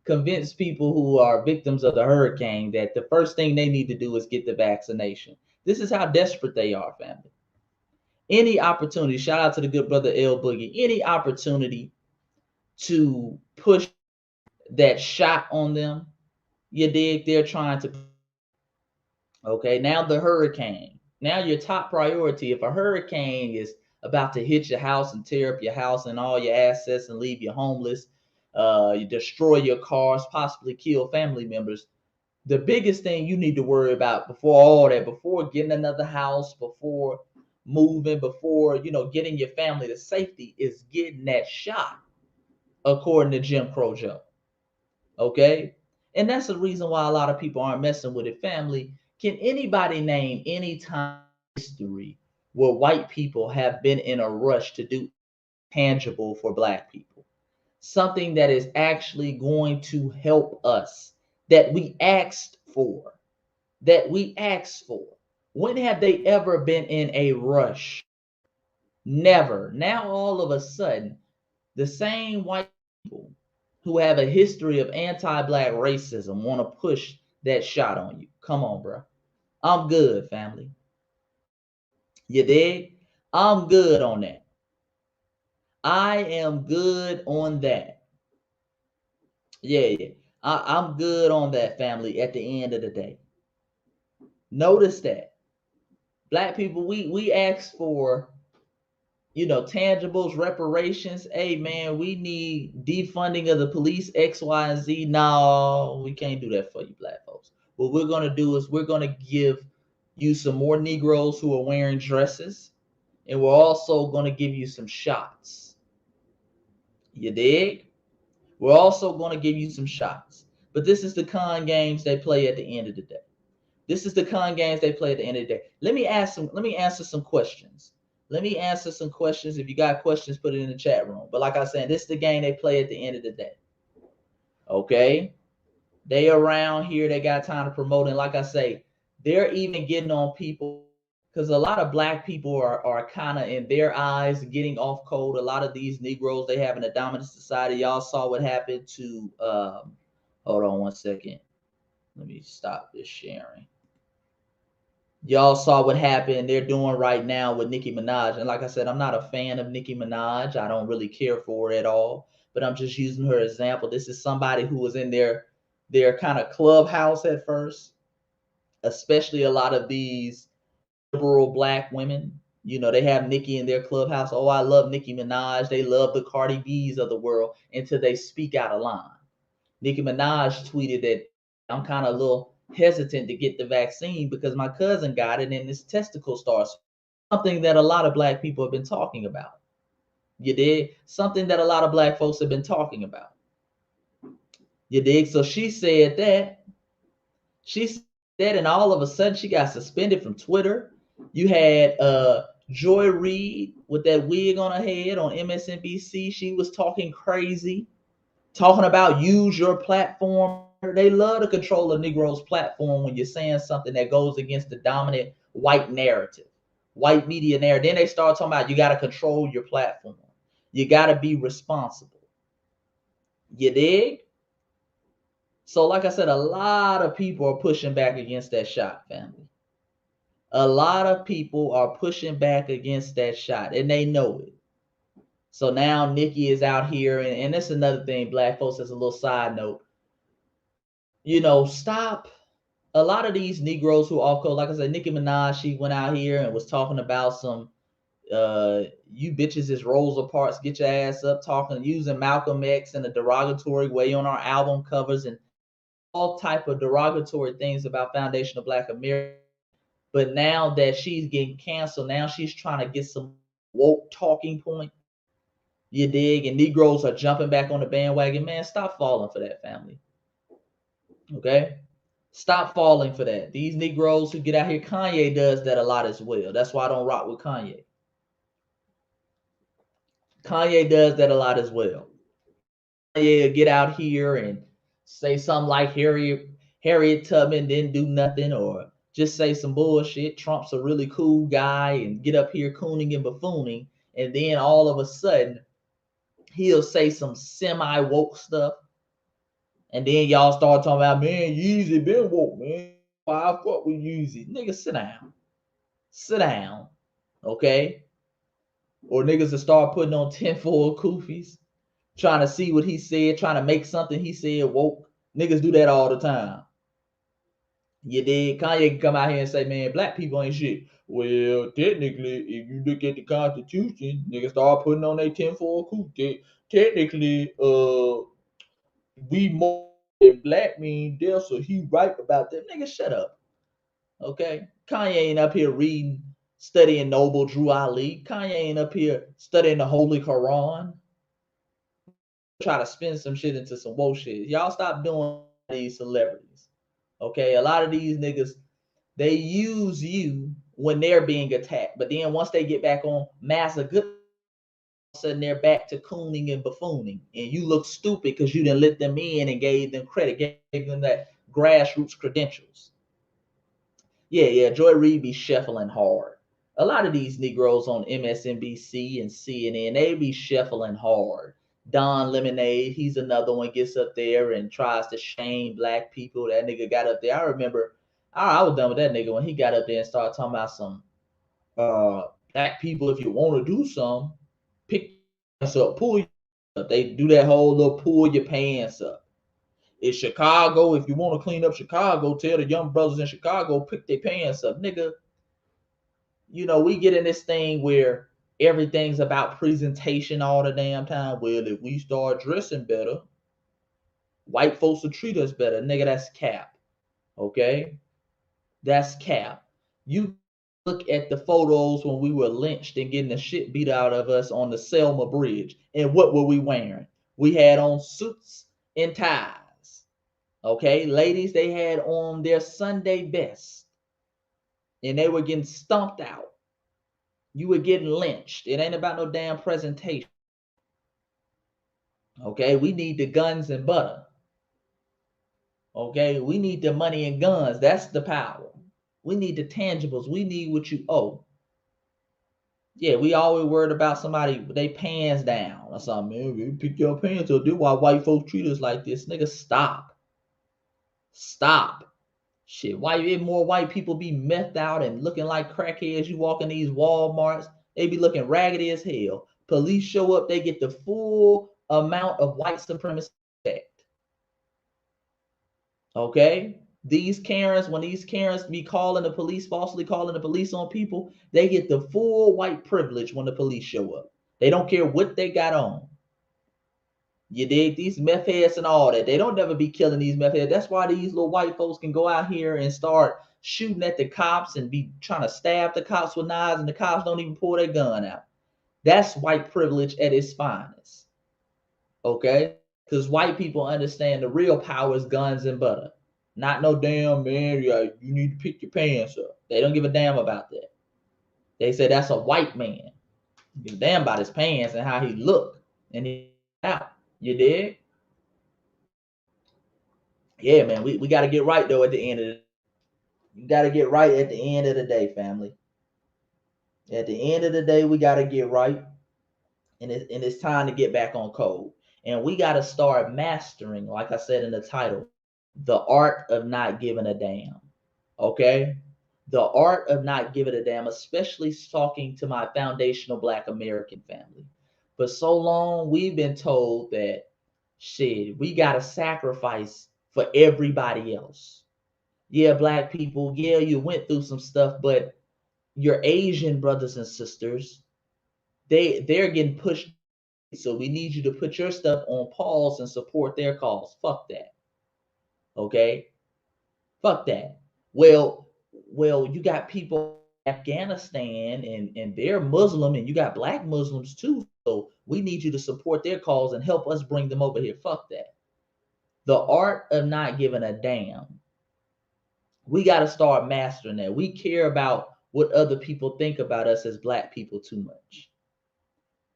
convince people who are victims of the hurricane that the first thing they need to do is get the vaccination. This is how desperate they are, family. Any opportunity, shout out to the good brother L Boogie, any opportunity to push that shot on them, you dig, they're trying to. Okay, now the hurricane. Now your top priority, if a hurricane is about to hit your house and tear up your house and all your assets and leave you homeless, you destroy your cars, possibly kill family members. The biggest thing you need to worry about before all that, before getting another house, before moving, before getting your family to safety, is getting that shot, according to Jim Crow Joe. Okay, and that's the reason why a lot of people aren't messing with it. Family, can anybody name any time in history where white people have been in a rush to do tangible for black people? Something that is actually going to help us, that we asked for, that we asked for. When have they ever been in a rush? Never. Now all of a sudden, the same white people who have a history of anti-black racism want to push that shot on you. Come on, bro. I'm good, family. You dig? I'm good on that. I am good on that. Yeah. I'm good on that, family, at the end of the day. Notice that. Black people, we ask for tangibles, reparations. Hey man, we need defunding of the police, X, Y, and Z. No, we can't do that for you, black folks. What we're gonna do is we're gonna give you some more Negroes who are wearing dresses, and we're also gonna give you some shots. You dig? We're also gonna give you some shots. But this is the con games they play at the end of the day. This is the con games they play at the end of the day. Let me answer some questions. Let me answer some questions. If you got questions, put it in the chat room. But like I said, this is the game they play at the end of the day. Okay? They around here, they got time to promote. And like I say, they're even getting on people because a lot of black people are kind of, in their eyes, getting off code. A lot of these Negroes they have in a dominant society. Y'all saw what happened to hold on one second. Let me stop this sharing. Y'all saw what happened they're doing right now with Nicki Minaj. And like I said, I'm not a fan of Nicki Minaj. I don't really care for her at all. But I'm just using her example. This is somebody who was in their kind of clubhouse at first, especially a lot of these liberal black women. They have Nicki in their clubhouse. Oh, I love Nicki Minaj. They love the Cardi B's of the world until they speak out of line. Nicki Minaj tweeted that I'm kind of a little hesitant to get the vaccine because my cousin got it and his testicle starts. Something that a lot of black people have been talking about. You dig? Something that a lot of black folks have been talking about. You dig? So she said that. She said that, and all of a sudden she got suspended from Twitter. You had Joy Reid with that wig on her head on MSNBC. She was talking crazy, talking about use your platform. They love to control a Negro's platform when you're saying something that goes against the dominant white narrative, white media narrative. Then they start talking about you got to control your platform. You got to be responsible. You dig? So like I said, a lot of people are pushing back against that shot, family. A lot of people are pushing back against that shot, and they know it. So now Nicki is out here, and that's another thing, black folks, as a little side note. Stop. A lot of these Negroes who off code, like I said, Nicki Minaj, she went out here and was talking about some you bitches is Rosa Parks, get your ass up, talking, using Malcolm X in a derogatory way on our album covers and all type of derogatory things about Foundation of Black America. But now that she's getting canceled, now she's trying to get some woke talking point. You dig? And Negroes are jumping back on the bandwagon. Man, stop falling for that, family. Okay? Stop falling for that. These Negroes who get out here, Kanye does that a lot as well. That's why I don't rock with Kanye. Kanye does that a lot as well. Kanye get out here and say something like Harriet Tubman didn't do nothing, or just say some bullshit. Trump's a really cool guy, and get up here cooning and buffooning, and then all of a sudden He'll say some semi-woke stuff. And then y'all start talking about, man, Yeezy been woke, man. Why I fuck with Yeezy? Nigga, sit down. Sit down. Okay? Or niggas will start putting on tinfoil koofies, trying to see what he said, trying to make something he said woke. Niggas do that all the time. You did. Kanye can come out here and say, man, black people ain't shit. Well, technically, if you look at the Constitution, niggas start putting on their tinfoil koofies. Technically, we more than black mean there, so he right about that. Nigga, shut up. Okay? Kanye ain't up here reading, studying Noble Drew Ali. Kanye ain't up here studying the Holy Quran. Try to spin some shit into some woke shit. Y'all stop doing these celebrities. Okay? A lot of these niggas, they use you when they're being attacked. But then once they get back on Massa Good, all of a sudden they're back to cooning and buffooning. And you look stupid because you didn't let them in and gave them credit, gave them that grassroots credentials. Yeah, Joy Reid be shuffling hard. A lot of these Negroes on MSNBC and CNN, they be shuffling hard. Don Lemonade, he's another one, gets up there and tries to shame black people. That nigga got up there. I remember I was done with that nigga when he got up there and started talking about some black people, if you want to do something, pick your pants up, pull your up. They do that whole little pull your pants up. It's Chicago. If you want to clean up Chicago, tell the young brothers in Chicago, pick their pants up. Nigga, you know, we get in this thing where everything's about presentation all the damn time. Well, if we start dressing better, white folks will treat us better. Nigga, that's cap. Okay? That's cap. You look at the photos when we were lynched and getting the shit beat out of us on the Selma Bridge. And what were we wearing? We had on suits and ties. Okay, ladies, they had on their Sunday best and they were getting stomped out. You were getting lynched. It ain't about no damn presentation. Okay, we need the guns and butter. Okay, we need the money and guns. That's the power. We need the tangibles. We need what you owe. Yeah, we always worried about somebody with their pants down or something. Man, pick your pants up. Do why white folks treat us like this. Nigga, stop. Stop. Shit, why more white people be methed out and looking like crackheads? You walk in these Walmarts, they be looking raggedy as hell. Police show up, they get the full amount of white supremacy effect. Okay? These Karens, when these Karens be calling the police, falsely calling the police on people, they get the full white privilege when the police show up. They don't care what they got on. You dig? These meth heads and all that. They don't never be killing these meth heads. That's why these little white folks can go out here and start shooting at the cops and be trying to stab the cops with knives, and the cops don't even pull their gun out. That's white privilege at its finest. Okay? Because white people understand the real power is guns and butter. Not no damn, man, you need to pick your pants up. They don't give a damn about that. They say that's a white man. Give a damn about his pants and how he look and he out. You dig? Yeah, man, we got to get right though at the end of the day. You got to get right at the end of the day, family. At the end of the day, we got to get right, and it's time to get back on code. And we got to start mastering, like I said in the title, the art of not giving a damn. Okay? The art of not giving a damn, especially talking to my foundational Black American family. For so long, we've been told that shit, we got to sacrifice for everybody else. Yeah, Black people, yeah, you went through some stuff, but your Asian brothers and sisters, they're getting pushed. So we need you to put your stuff on pause and support their cause. Fuck that. Okay? Fuck that. Well, you got people in Afghanistan and they're Muslim, and you got Black Muslims too. So we need you to support their cause and help us bring them over here. Fuck that. The art of not giving a damn. We got to start mastering that. We care about what other people think about us as Black people too much.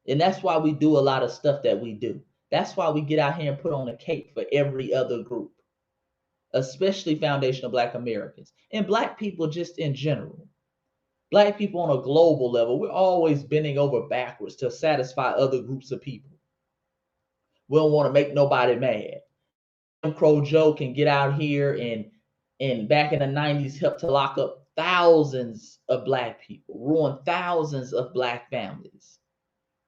And that's why we do a lot of stuff that we do. That's why we get out here and put on a cape for every other group, especially foundational Black Americans and Black people just in general. Black people on a global level, we're always bending over backwards to satisfy other groups of people. We don't want to make nobody mad. Jim Crow Joe can get out here and back in the 90s help to lock up thousands of black people, ruin thousands of black families.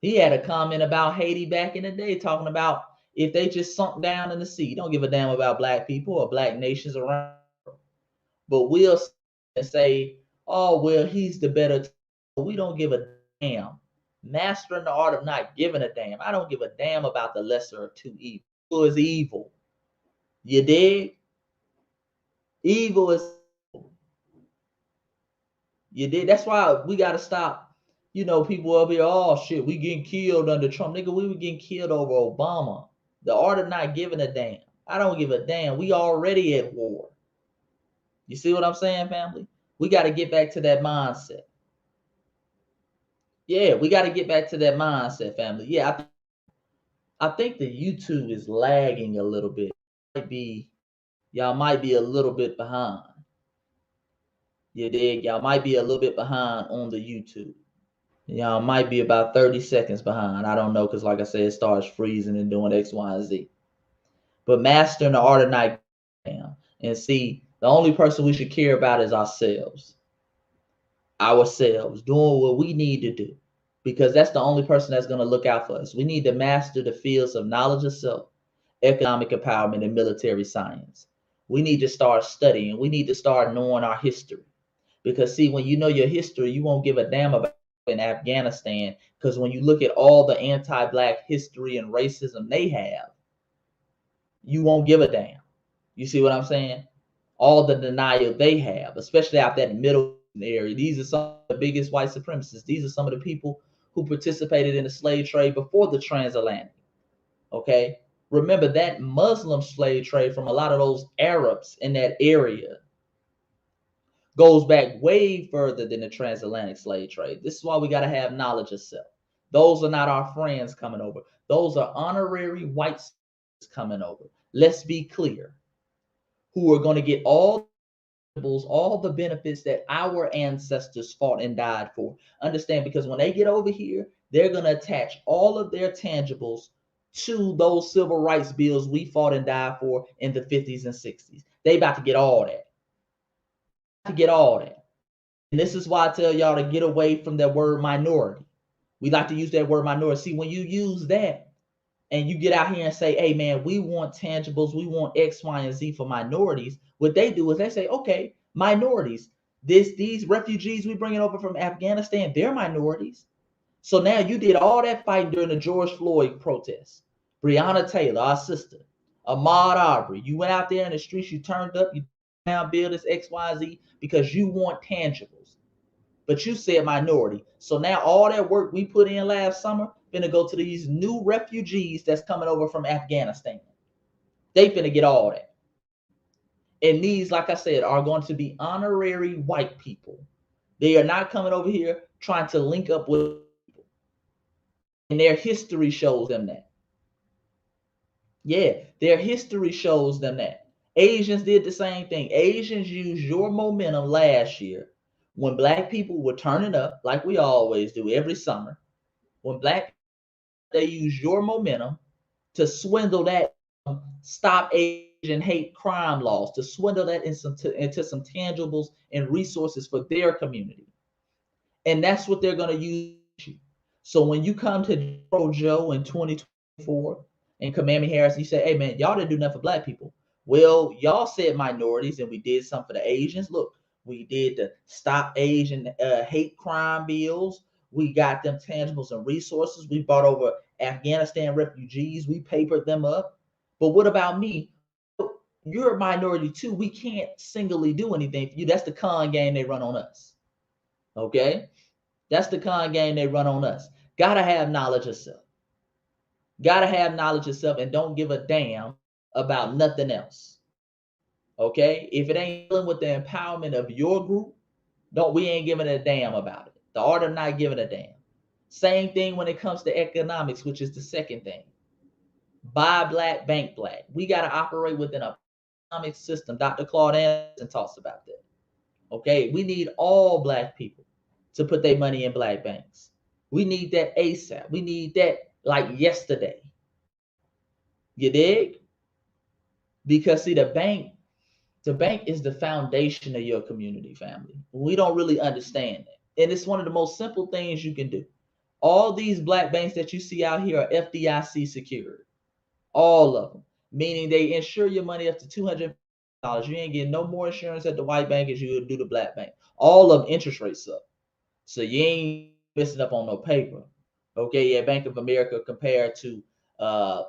He had a comment about Haiti back in the day, talking about if they just sunk down in the sea, don't give a damn about black people or black nations around. But we'll say, oh, well, he's the better. We don't give a damn. Mastering the art of not giving a damn. I don't give a damn about the lesser of two evils. Evil is evil. You dig? Evil is evil. You did. That's why we got to stop. People up here, oh shit, we getting killed under Trump. Nigga, we were getting killed over Obama. The art of not giving a damn. I don't give a damn. We already at war. You see what I'm saying, family? We got to get back to that mindset. Yeah, we got to get back to that mindset, family. Yeah, I think the YouTube is lagging a little bit. Y'all might be a little bit behind. You dig? Y'all might be a little bit behind on the YouTube. Y'all might be about 30 seconds behind. I don't know, because like I said, it starts freezing and doing X, Y, and Z. But mastering the art of not down. And see, the only person we should care about is ourselves. Ourselves, doing what we need to do. Because that's the only person that's going to look out for us. We need to master the fields of knowledge of self, economic empowerment, and military science. We need to start studying. We need to start knowing our history. Because see, when you know your history, you won't give a damn about in Afghanistan. Because when you look at all the anti-black history and racism they have, you won't give a damn. You see what I'm saying? All the denial they have, especially out that middle area. These are some of the biggest white supremacists. These are some of the people who participated in the slave trade before the transatlantic. Okay? Remember that Muslim slave trade from a lot of those Arabs in that area goes back way further than the transatlantic slave trade. This is why we got to have knowledge of self. Those are not our friends coming over. Those are honorary white coming over. Let's be clear. Who are going to get all the benefits that our ancestors fought and died for. Understand, because when they get over here, they're going to attach all of their tangibles to those civil rights bills we fought and died for in the 50s and 60s. They about to get all that. And this is why I tell y'all to get away from that word minority. We like to use that word minority. See, when you use that and you get out here and say, hey, man, we want tangibles, we want X, Y, and Z for minorities, what they do is they say, okay, minorities, these refugees we bringing over from Afghanistan, they're minorities. So now you did all that fighting during the George Floyd protests. Breonna Taylor, our sister, Ahmaud Arbery, you went out there in the streets, you turned up, you now build this X, Y, Z because you want tangibles. But you said minority. So now all that work we put in last summer finna go to these new refugees that's coming over from Afghanistan. They finna get all that. And these, like I said, are going to be honorary white people. They are not coming over here trying to link up with people. And their history shows them that. Yeah, their history shows them that. Asians did the same thing. Asians used your momentum last year when black people were turning up, like we always do every summer. When they use your momentum to swindle that stop Asian hate crime laws, to swindle that into some tangibles and resources for their community. And that's what they're going to use you. So when you come to Pro Joe in 2024 and Kamami Harris, you say, hey, man, y'all didn't do nothing for black people. Well, y'all said minorities and we did something for the Asians. Look, we did the stop Asian hate crime bills. We got them tangibles and resources. We brought over Afghanistan refugees. We papered them up. But what about me? You're a minority too. We can't singly do anything for you. That's the con game they run on us. Okay? That's the con game they run on us. Gotta have knowledge of self. Gotta have knowledge of self and don't give a damn about nothing else. Okay? If it ain't dealing with the empowerment of your group, we ain't giving a damn about it. The art of not giving a damn. Same thing when it comes to economics, which is the second thing. Buy black, bank black. We gotta operate within a economic system. Dr. Claude Anderson talks about that. Okay? We need all black people to put their money in black banks. We need that ASAP. We need that like yesterday. You dig? Because see, the bank is the foundation of your community, family. We don't really understand that. And it's one of the most simple things you can do. All these black banks that you see out here are FDIC secured. All of them. Meaning they insure your money up to $200. You ain't getting no more insurance at the white bank as you would do the black bank. All of them interest rates up. So you ain't missing up on no paper. Okay, yeah, Bank of America compared to uh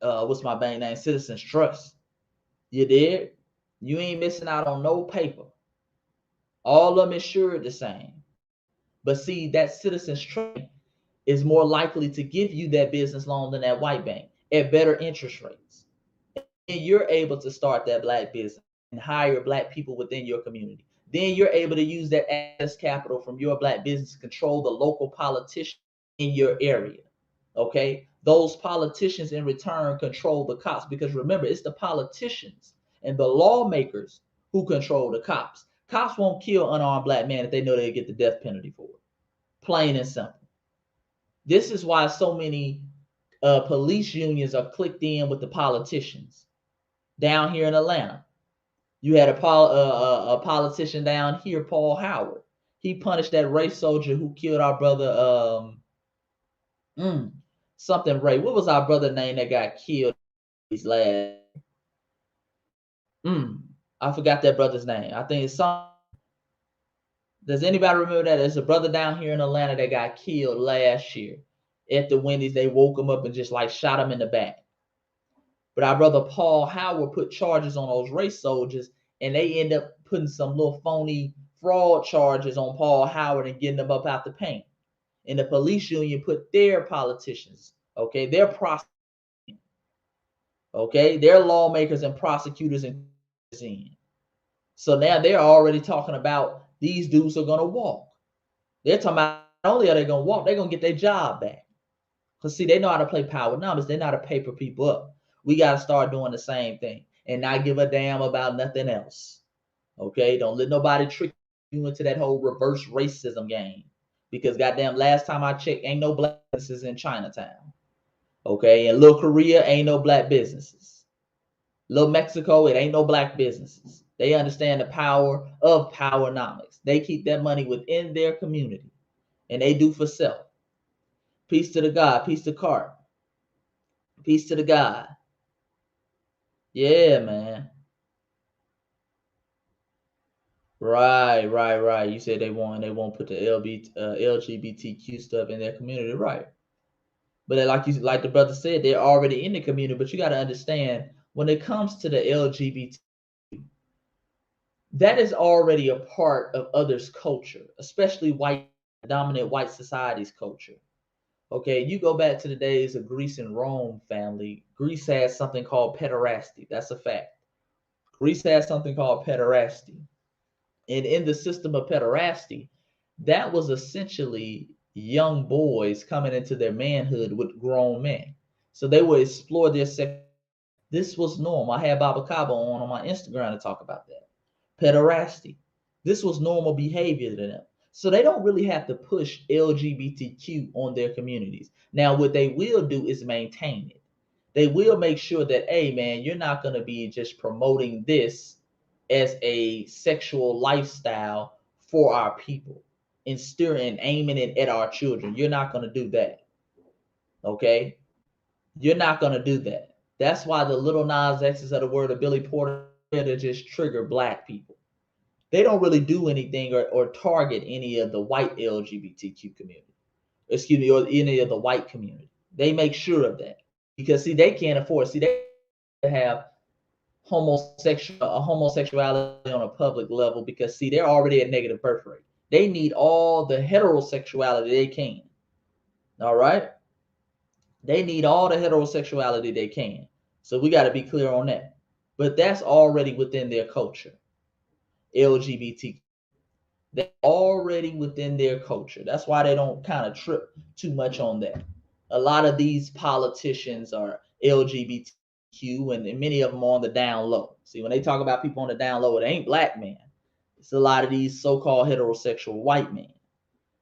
what's my bank name? Citizens Trust. You did? You ain't missing out on no paper. All of them insured the same. But see, that Citizens Trust is more likely to give you that business loan than that white bank at better interest rates. And you're able to start that black business and hire black people within your community. Then you're able to use that access capital from your black business to control the local politician in your area. Okay? Those politicians in return control the cops because remember, it's the politicians and the lawmakers who control the cops. Cops won't kill unarmed black men if they know they'll get the death penalty for it. Plain and simple. This is why so many police unions are clicked in with the politicians down here in Atlanta. You had a politician down here, Paul Howard. He punished that race soldier who killed our brother. Something Ray. What was our brother name that got killed? His last. I forgot that brother's name. I think it's some. Does anybody remember that? There's a brother down here in Atlanta that got killed last year at the Wendy's. They woke him up and just like shot him in the back. But our brother Paul Howard put charges on those race soldiers, and they end up putting some little phony fraud charges on Paul Howard and getting them up out the paint. And the police union put their politicians, okay, their prosecutors, okay, their lawmakers and prosecutors in. So now they're already talking about these dudes are gonna walk. They're talking about not only are they gonna walk, they're gonna get their job back. Because see, they know how to play power numbers, they know how to paper people up. We got to start doing the same thing and not give a damn about nothing else. Okay? Don't let nobody trick you into that whole reverse racism game. Because goddamn, last time I checked, ain't no black businesses in Chinatown. Okay? In Little Korea, ain't no black businesses. Little Mexico, it ain't no black businesses. They understand the power of powernomics. They keep that money within their community. And they do for self. Peace to the God. Peace to Cart. Peace to the God. Yeah, man. Right. You said they won't put the LGBTQ stuff in their community, right? But like the brother said, they're already in the community. But you got to understand when it comes to the LGBT, that is already a part of others' culture, especially dominant white society's culture. Okay, you go back to the days of Greece and Rome, family. Greece has something called pederasty. That's a fact. Greece has something called pederasty. And in the system of pederasty, that was essentially young boys coming into their manhood with grown men. So they would explore their sex. This was normal. I had Baba Kaba on my Instagram to talk about that. Pederasty. This was normal behavior to them. So they don't really have to push LGBTQ on their communities. Now, what they will do is maintain it. They will make sure that, hey, man, you're not going to be just promoting this as a sexual lifestyle for our people and steering and aiming it at our children. You're not going to do that. Okay? You're not going to do that. That's why the Little Nas X's of the word of Billy Porter to just trigger black people. They don't really do anything or target any of the white LGBTQ community. Excuse me, or any of the white community. They make sure of that. Because see, they can't afford, they have homosexuality on a public level because see, they're already at negative birth rate. They need all the heterosexuality they can. All right? They need all the heterosexuality they can. So we got to be clear on that. But that's already within their culture. LGBT. They're already within their culture. That's why they don't kind of trip too much on that. A lot of these politicians are LGBTQ, and many of them are on the down low. See, when they talk about people on the down low, it ain't black men. It's a lot of these so-called heterosexual white men.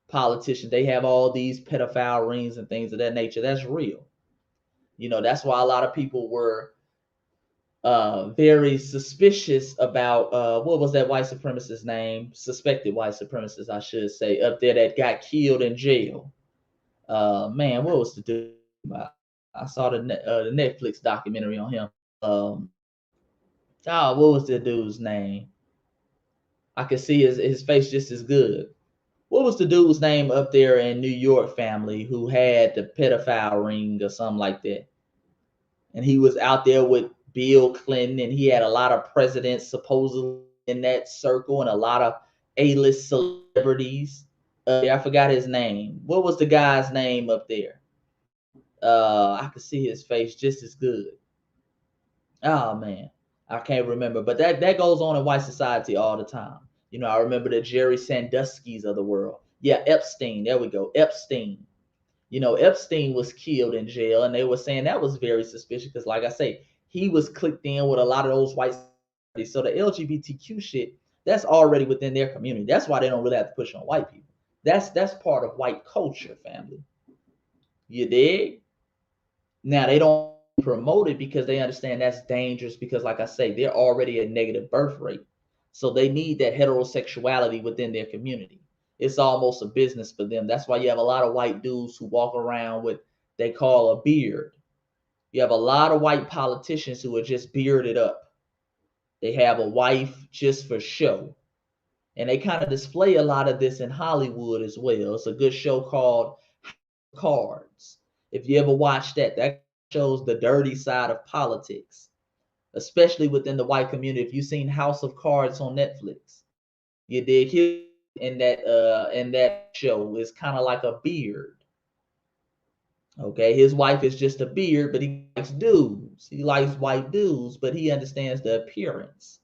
Politicians, they have all these pedophile rings and things of that nature. That's real. That's why a lot of people were very suspicious about what was that white supremacist name? Suspected white supremacist, I should say, up there that got killed in jail. Man, what was the dude? I saw the Netflix documentary on him. What was the dude's name? I could see his face just as good. What was the dude's name up there in New York, family, who had the pedophile ring or something like that? And he was out there with Bill Clinton, and he had a lot of presidents supposedly in that circle, and a lot of A-list celebrities. I forgot his name. What was the guy's name up there? I could see his face just as good. Oh man, I can't remember, but that goes on in white society all the time. I remember the Jerry Sandusky's of the world. Yeah, Epstein. There we go. Epstein. Epstein was killed in jail, and they were saying that was very suspicious because, like I say, he was clicked in with a lot of those white. So the LGBTQ shit, that's already within their community. That's why they don't really have to push on white people. That's part of white culture, family. You dig? Now they don't promote it because they understand that's dangerous because, like I say, they're already a negative birth rate. So they need that heterosexuality within their community. It's almost a business for them. That's why you have a lot of white dudes who walk around with they call a beard. You have a lot of white politicians who are just bearded up. They have a wife just for show. And they kind of display a lot of this in Hollywood as well. It's a good show called Cards. If you ever watch that shows the dirty side of politics, especially within the white community. If you've seen House of Cards on Netflix, you dig him in that show is kind of like a beard. Okay, his wife is just a beard, but he likes dudes. He likes white dudes, but he understands the appearance.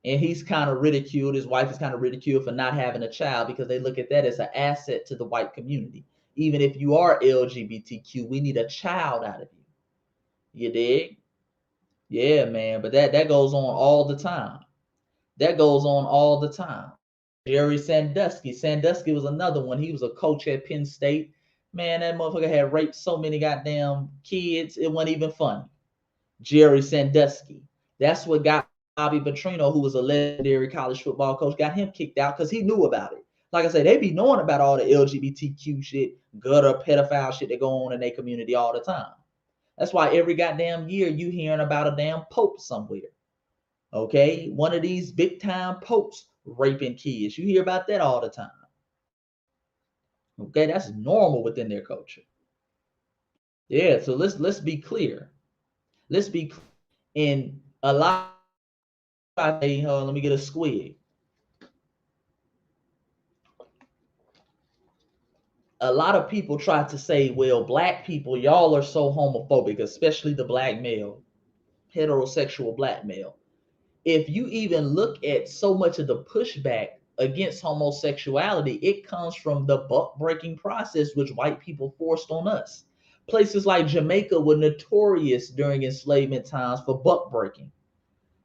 And he's kind of ridiculed. His wife is kind of ridiculed for not having a child because they look at that as an asset to the white community. Even if you are LGBTQ, we need a child out of you. You dig? Yeah, man. But that goes on all the time. That goes on all the time. Jerry Sandusky. Sandusky was another one. He was a coach at Penn State. Man, that motherfucker had raped so many goddamn kids, it wasn't even funny. Jerry Sandusky. That's what got Bobby Petrino, who was a legendary college football coach, got him kicked out because he knew about it. Like I said, they be knowing about all the LGBTQ shit, gutter, pedophile shit that go on in their community all the time. That's why every goddamn year you hearing about a damn pope somewhere. Okay? One of these big time popes raping kids. You hear about that all the time. Okay, that's normal within their culture. Yeah, so let's be clear. Let's be clear. In a lot of let me get a squig. A lot of people try to say, well, black people, y'all are so homophobic, especially the black male, heterosexual black male. If you even look at so much of the pushback against homosexuality, it comes from the buck breaking process which white people forced on us. Places like Jamaica were notorious during enslavement times for buck breaking.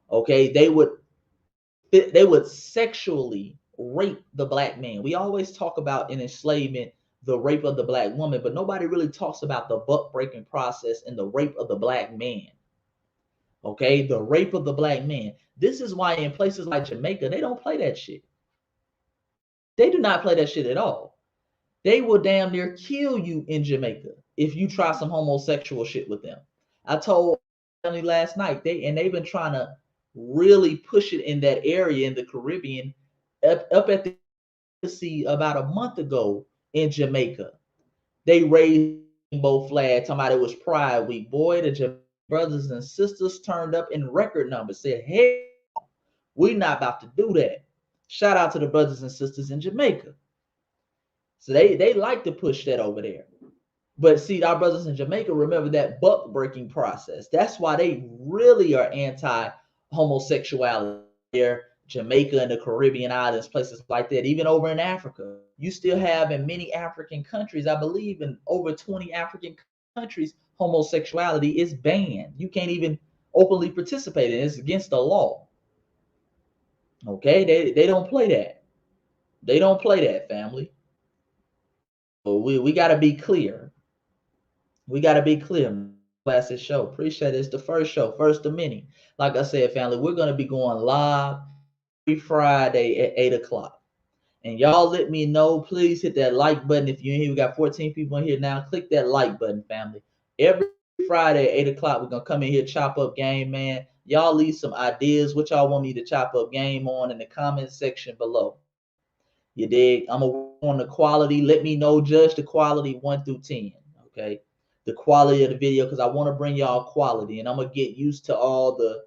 Okay, they would sexually rape the black man. We always talk about in enslavement the rape of the black woman, but nobody really talks about the buck breaking process and the rape of the black man. Okay, the rape of the black man. This is why in places like Jamaica, they don't play that shit. They do not play that shit at all. They will damn near kill you in Jamaica if you try some homosexual shit with them. I told family last night, they've been trying to really push it in that area in the Caribbean, up at the sea about a month ago in Jamaica. They raised rainbow flag, talking about it was Pride Week. Boy, the Jamaican brothers and sisters turned up in record numbers, said, hey, we're not about to do that. Shout out to the brothers and sisters in Jamaica. So they like to push that over there. But see, our brothers in Jamaica remember that buck breaking process. That's why they really are anti-homosexuality there. Jamaica and the Caribbean islands, places like that, even over in Africa. You still have in many African countries, I believe in over 20 African countries, homosexuality is banned. You can't even openly participate in it. It's against the law. Okay, they don't play that. They don't play that, family. So we got to be clear. We got to be clear. classic show. Appreciate it. It's the first show, first of many. Like I said, family, we're gonna be going live every Friday at 8 o'clock. And y'all let me know. Please hit that like button. If you're in here, we got 14 people in here now. Click that like button, family. Every Friday at 8 o'clock, we're gonna come in here, chop up game, man. Y'all leave some ideas what y'all want me to chop up game on in the comment section below. You dig? I'm gonna work on the quality. Let me know, judge the quality 1 through 10. Okay, the quality of the video, because I want to bring y'all quality, and I'm gonna get used to all the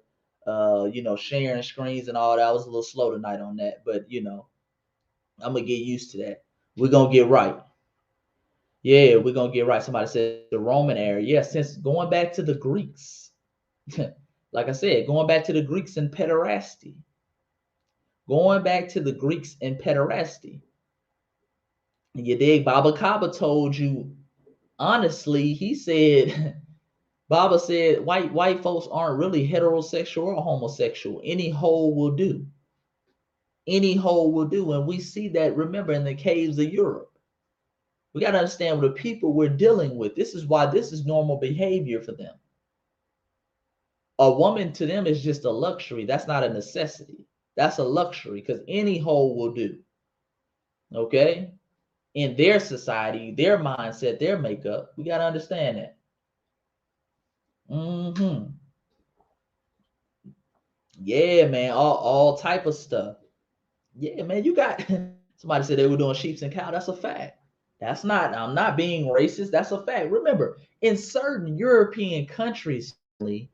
sharing screens and all that. I was a little slow tonight on that, but I'm gonna get used to that. We're gonna get right. Yeah, we're gonna get right. Somebody said the Roman era. Yeah, since going back to the Greeks. Like I said, going back to the Greeks and pederasty. Going back to the Greeks and pederasty. You dig? Baba Kaba told you honestly. He said, Baba said white folks aren't really heterosexual or homosexual. Any hole will do. Any hole will do, and we see that. Remember, in the caves of Europe. We got to understand what the people we're dealing with. This is why this is normal behavior for them. A woman to them is just a luxury. That's not a necessity. That's a luxury because any hole will do. Okay? In their society, their mindset, their makeup, we got to understand that. Yeah, man, all type of stuff. Yeah, man, you got somebody said they were doing sheeps and cow. That's a fact. I'm not being racist. That's a fact. Remember, in certain European countries, they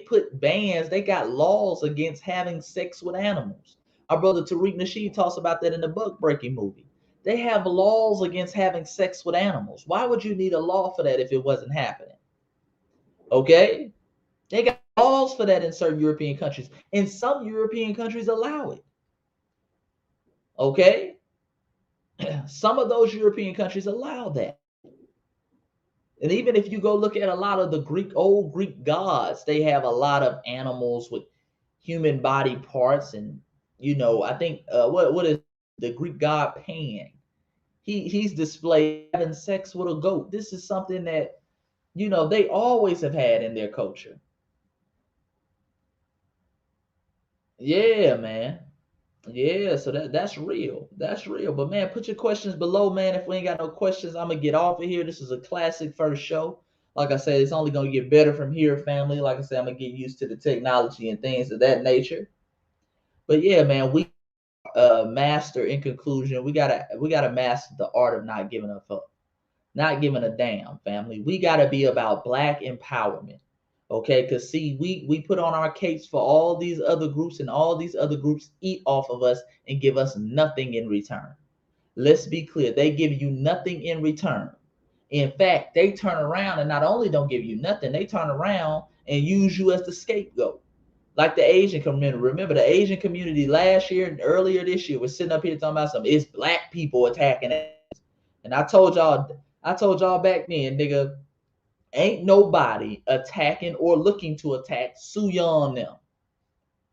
put bans, they got laws against having sex with animals. Our brother Tariq Nasheed talks about that in the Buck Breaking movie. They have laws against having sex with animals. Why would you need a law for that if it wasn't happening? Okay? They got laws for that in certain European countries. And some European countries allow it. Okay? Some of those European countries allow that. And even if you go look at a lot of the old Greek gods, they have a lot of animals with human body parts. And I think what is the Greek god Pan? He's displayed having sex with a goat. This is something that they always have had in their culture. Yeah, man. Yeah, so that's real. That's real. But man, put your questions below, man. If we ain't got no questions, I'm gonna get off of here. This is a classic first show. Like I said, it's only gonna get better from here, family. Like I said, I'm gonna get used to the technology and things of that nature. But yeah, man, we master in conclusion. We gotta master the art of not giving up, not giving a damn, family. We gotta be about black empowerment. Okay, because see, we put on our capes for all these other groups, and all these other groups eat off of us and give us nothing in return. Let's be clear, they give you nothing in return. In fact, they turn around and not only don't give you nothing, they turn around and use you as the scapegoat. Like the Asian community. Remember the Asian community last year and earlier this year was sitting up here talking about something. It's black people attacking us. And I told y'all back then, nigga, ain't nobody attacking or looking to attack Suyon them.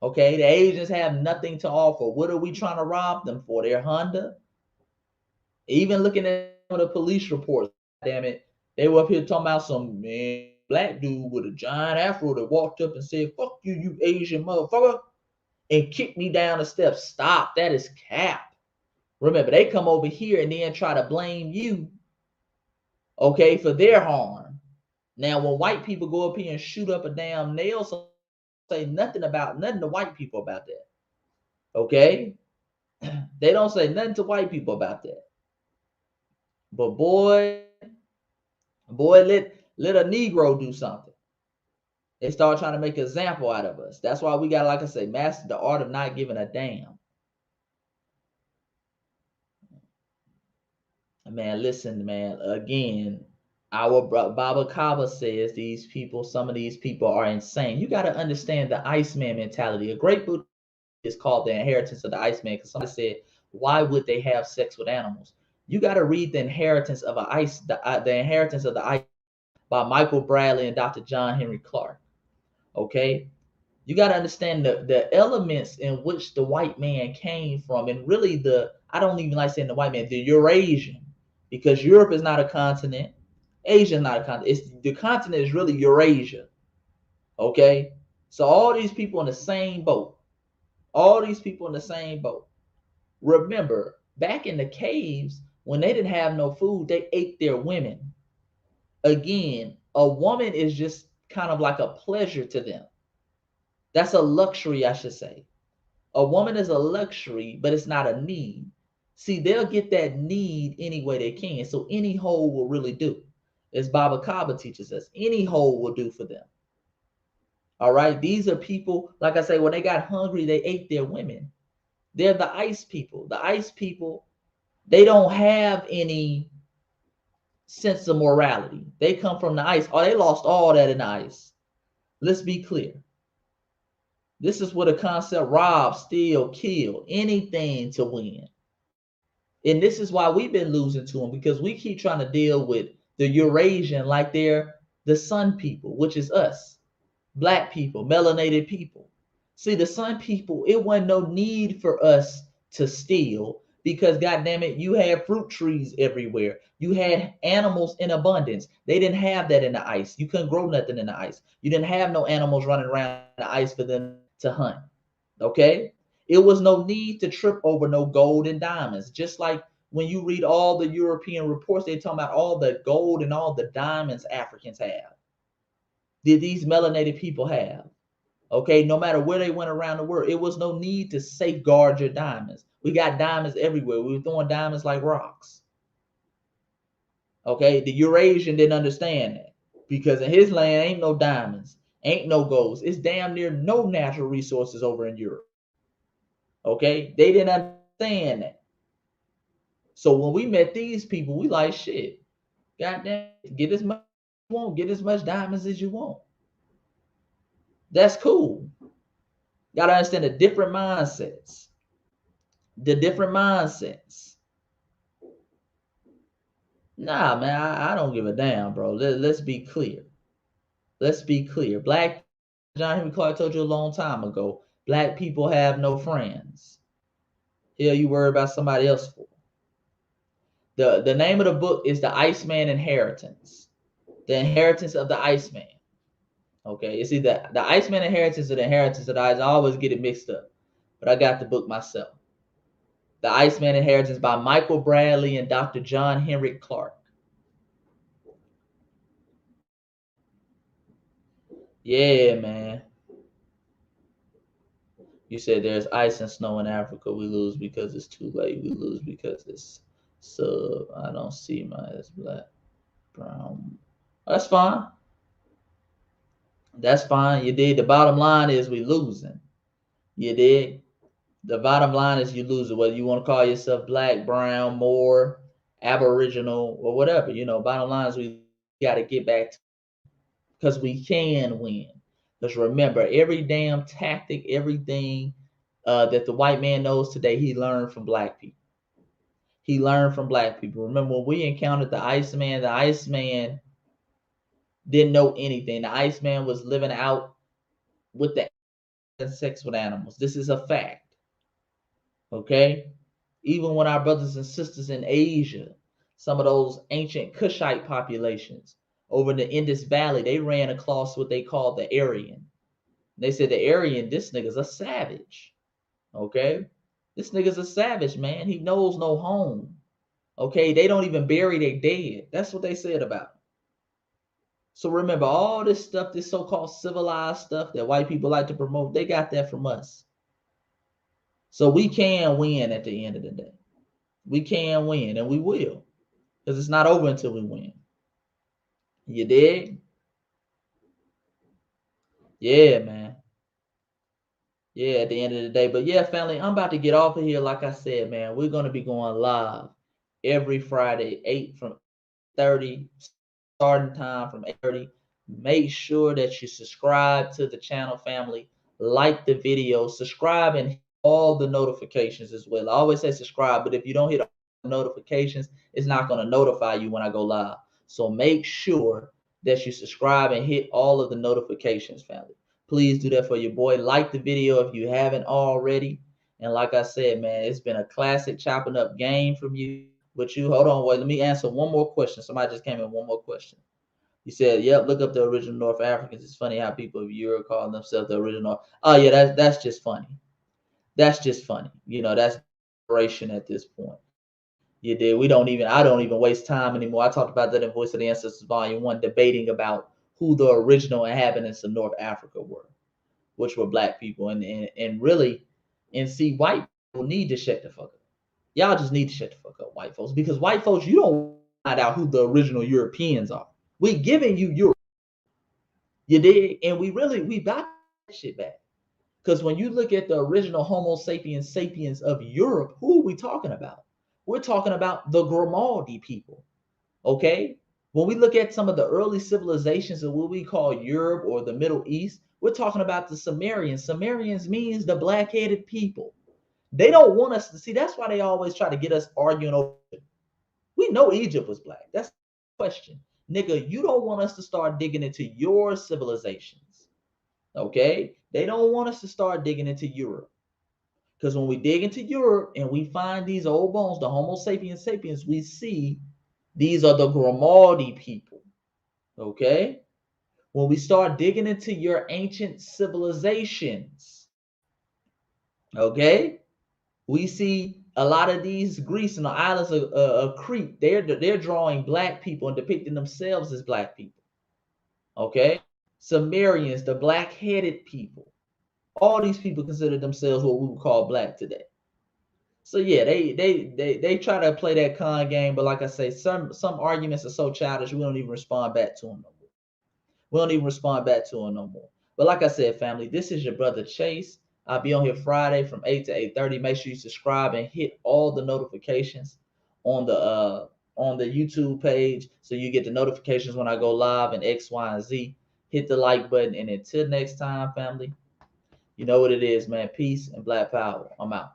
Okay, the Asians have nothing to offer. What are we trying to rob them for? Their Honda? Even looking at some of the police reports, damn it, they were up here talking about some man, black dude with a giant afro that walked up and said, "Fuck you, you Asian motherfucker," and kicked me down the steps. Stop, that is cap. Remember, they come over here and then try to blame you, okay, for their harm. Now, when white people go up here and shoot up a damn nail, so say nothing to white people about that. Okay? They don't say nothing to white people about that. But boy, let a Negro do something. They start trying to make an example out of us. That's why we got, like I say, master the art of not giving a damn. Man, listen, man. Again, our Baba Kaba says some of these people are insane. You got to understand the Iceman mentality. A great book is called The Inheritance of the Iceman, because somebody said, why would they have sex with animals? You got to read The Inheritance of the Inheritance of the Ice by Michael Bradley and Dr. John Henry Clark. Okay? You got to understand the elements in which the white man came from, and really I don't even like saying the white man, the Eurasian, because Europe is not a continent. Asia is not a continent. It's the continent is really Eurasia. Okay, so all these people in the same boat. All these people in the same boat. Remember, back in the caves, when they didn't have no food, they ate their women. Again, a woman is just kind of like a pleasure to them. That's a luxury, I should say. A woman is a luxury, but it's not a need. See, they'll get that need any way they can. So any hole will really do. As Baba Kaba teaches us, any hole will do for them. All right. These are people, like I say, when they got hungry, they ate their women. They're the ice people. The ice people, they don't have any sense of morality. They come from the ice. Oh, they lost all that in the ice. Let's be clear. This is where the concept rob, steal, kill, anything to win. And this is why we've been losing to them, because we keep trying to deal with the Eurasian like they're the sun people, which is us, black people, melanated people. See, the sun people, it wasn't no need for us to steal because, goddamn it, you had fruit trees everywhere. You had animals in abundance. They didn't have that in the ice. You couldn't grow nothing in the ice. You didn't have no animals running around in the ice for them to hunt. Okay? It was no need to trip over no gold and diamonds. Just like when you read all the European reports, they talk about all the gold and all the diamonds Africans have. Did these melanated people have? Okay, no matter where they went around the world, it was no need to safeguard your diamonds. We got diamonds everywhere. We were throwing diamonds like rocks. Okay, the Eurasian didn't understand that because in his land ain't no diamonds, ain't no golds. It's damn near no natural resources over in Europe. Okay, they didn't understand that. So when we met these people, we like shit. Goddamn, get as much as you want, get as much diamonds as you want. That's cool. Gotta understand the different mindsets. The different mindsets. Nah, man, I don't give a damn, bro. Let's be clear. Let's be clear. Black John Henry Clark told you a long time ago. Black people have no friends. Hell, you worry about somebody else for. The name of the book is The Iceman Inheritance. The Inheritance of the Iceman. Okay, it's either the Iceman Inheritance or the Inheritance of the Ice. I always get it mixed up, but I got the book myself. The Iceman Inheritance by Michael Bradley and Dr. John Henry Clark. Yeah, man. You said there's ice and snow in Africa. We lose because it's too late. We lose because it's sub. I don't see my as black, brown. That's fine. That's fine. You did. The bottom line is we losing. You did. The bottom line is you losing. Whether you want to call yourself black, brown, Moor, Aboriginal, or whatever. Bottom line is we got to get back to, because we can win. Because remember, every damn tactic, everything that the white man knows today, he learned from black people. He learned from black people. Remember when we encountered the Iceman didn't know anything. The Iceman was living out with the sex with animals. This is a fact. Okay? Even when our brothers and sisters in Asia, some of those ancient Kushite populations over in the Indus Valley, they ran across what they called the Aryan. They said the Aryan, this nigga's a savage. Okay? This nigga's a savage, man. He knows no home. Okay? They don't even bury their dead. That's what they said about him. So remember, all this stuff, this so-called civilized stuff that white people like to promote, they got that from us. So we can win at the end of the day. We can win, and we will. Because it's not over until we win. You dig? Yeah, man. Yeah, at the end of the day. But yeah, family, I'm about to get off of here. Like I said, man, we're going to be going live every Friday, 8 from 30, starting time from 8:30. Make sure that you subscribe to the channel, family. Like the video, subscribe, and hit all the notifications as well. I always say subscribe, but if you don't hit all the notifications, it's not going to notify you when I go live. So make sure that you subscribe and hit all of the notifications, family. Please do that for your boy. Like the video if you haven't already. And like I said, man, it's been a classic chopping up game from you. But you hold on, wait. Let me answer one more question. Somebody just came in. One more question. You said, "Yep, look up the original North Africans." It's funny how people of Europe call themselves the original. Oh yeah, that's just funny. That's just funny. That's desperation at this point. You did. We don't even. I don't even waste time anymore. I talked about that in Voice of the Ancestors Volume 1, debating about who the original inhabitants of North Africa were, which were black people, and really, and see, white people need to shut the fuck up. Y'all just need to shut the fuck up, white folks, because white folks, you don't find out who the original Europeans are. We giving you Europe, you did, and we got that shit back. Because when you look at the original Homo sapiens sapiens of Europe, who are we talking about? We're talking about the Grimaldi people. Okay? When we look at some of the early civilizations of what we call Europe or the Middle East, we're talking about the Sumerians. Sumerians means the black-headed people. They don't want us to see. That's why they always try to get us arguing over. We know Egypt was black. That's the question. Nigga, you don't want us to start digging into your civilizations. Okay? They don't want us to start digging into Europe. Because when we dig into Europe and we find these old bones, the Homo sapiens sapiens, we see these are the Grimaldi people. Okay? When we start digging into your ancient civilizations, okay, we see a lot of these Greece and the islands of Crete. They're drawing black people and depicting themselves as black people. Okay, Sumerians, the black-headed people. All these people consider themselves what we would call black today. So yeah, they try to play that con game, but like I say, some arguments are so childish we don't even respond back to them no more. We don't even respond back to them no more. But like I said, family, this is your brother Chase. I'll be on here Friday from 8 to 8:30. Make sure you subscribe and hit all the notifications on the YouTube page so you get the notifications when I go live in X, Y, and Z. Hit the like button, and until next time, family, you know what it is, man. Peace and black power. I'm out.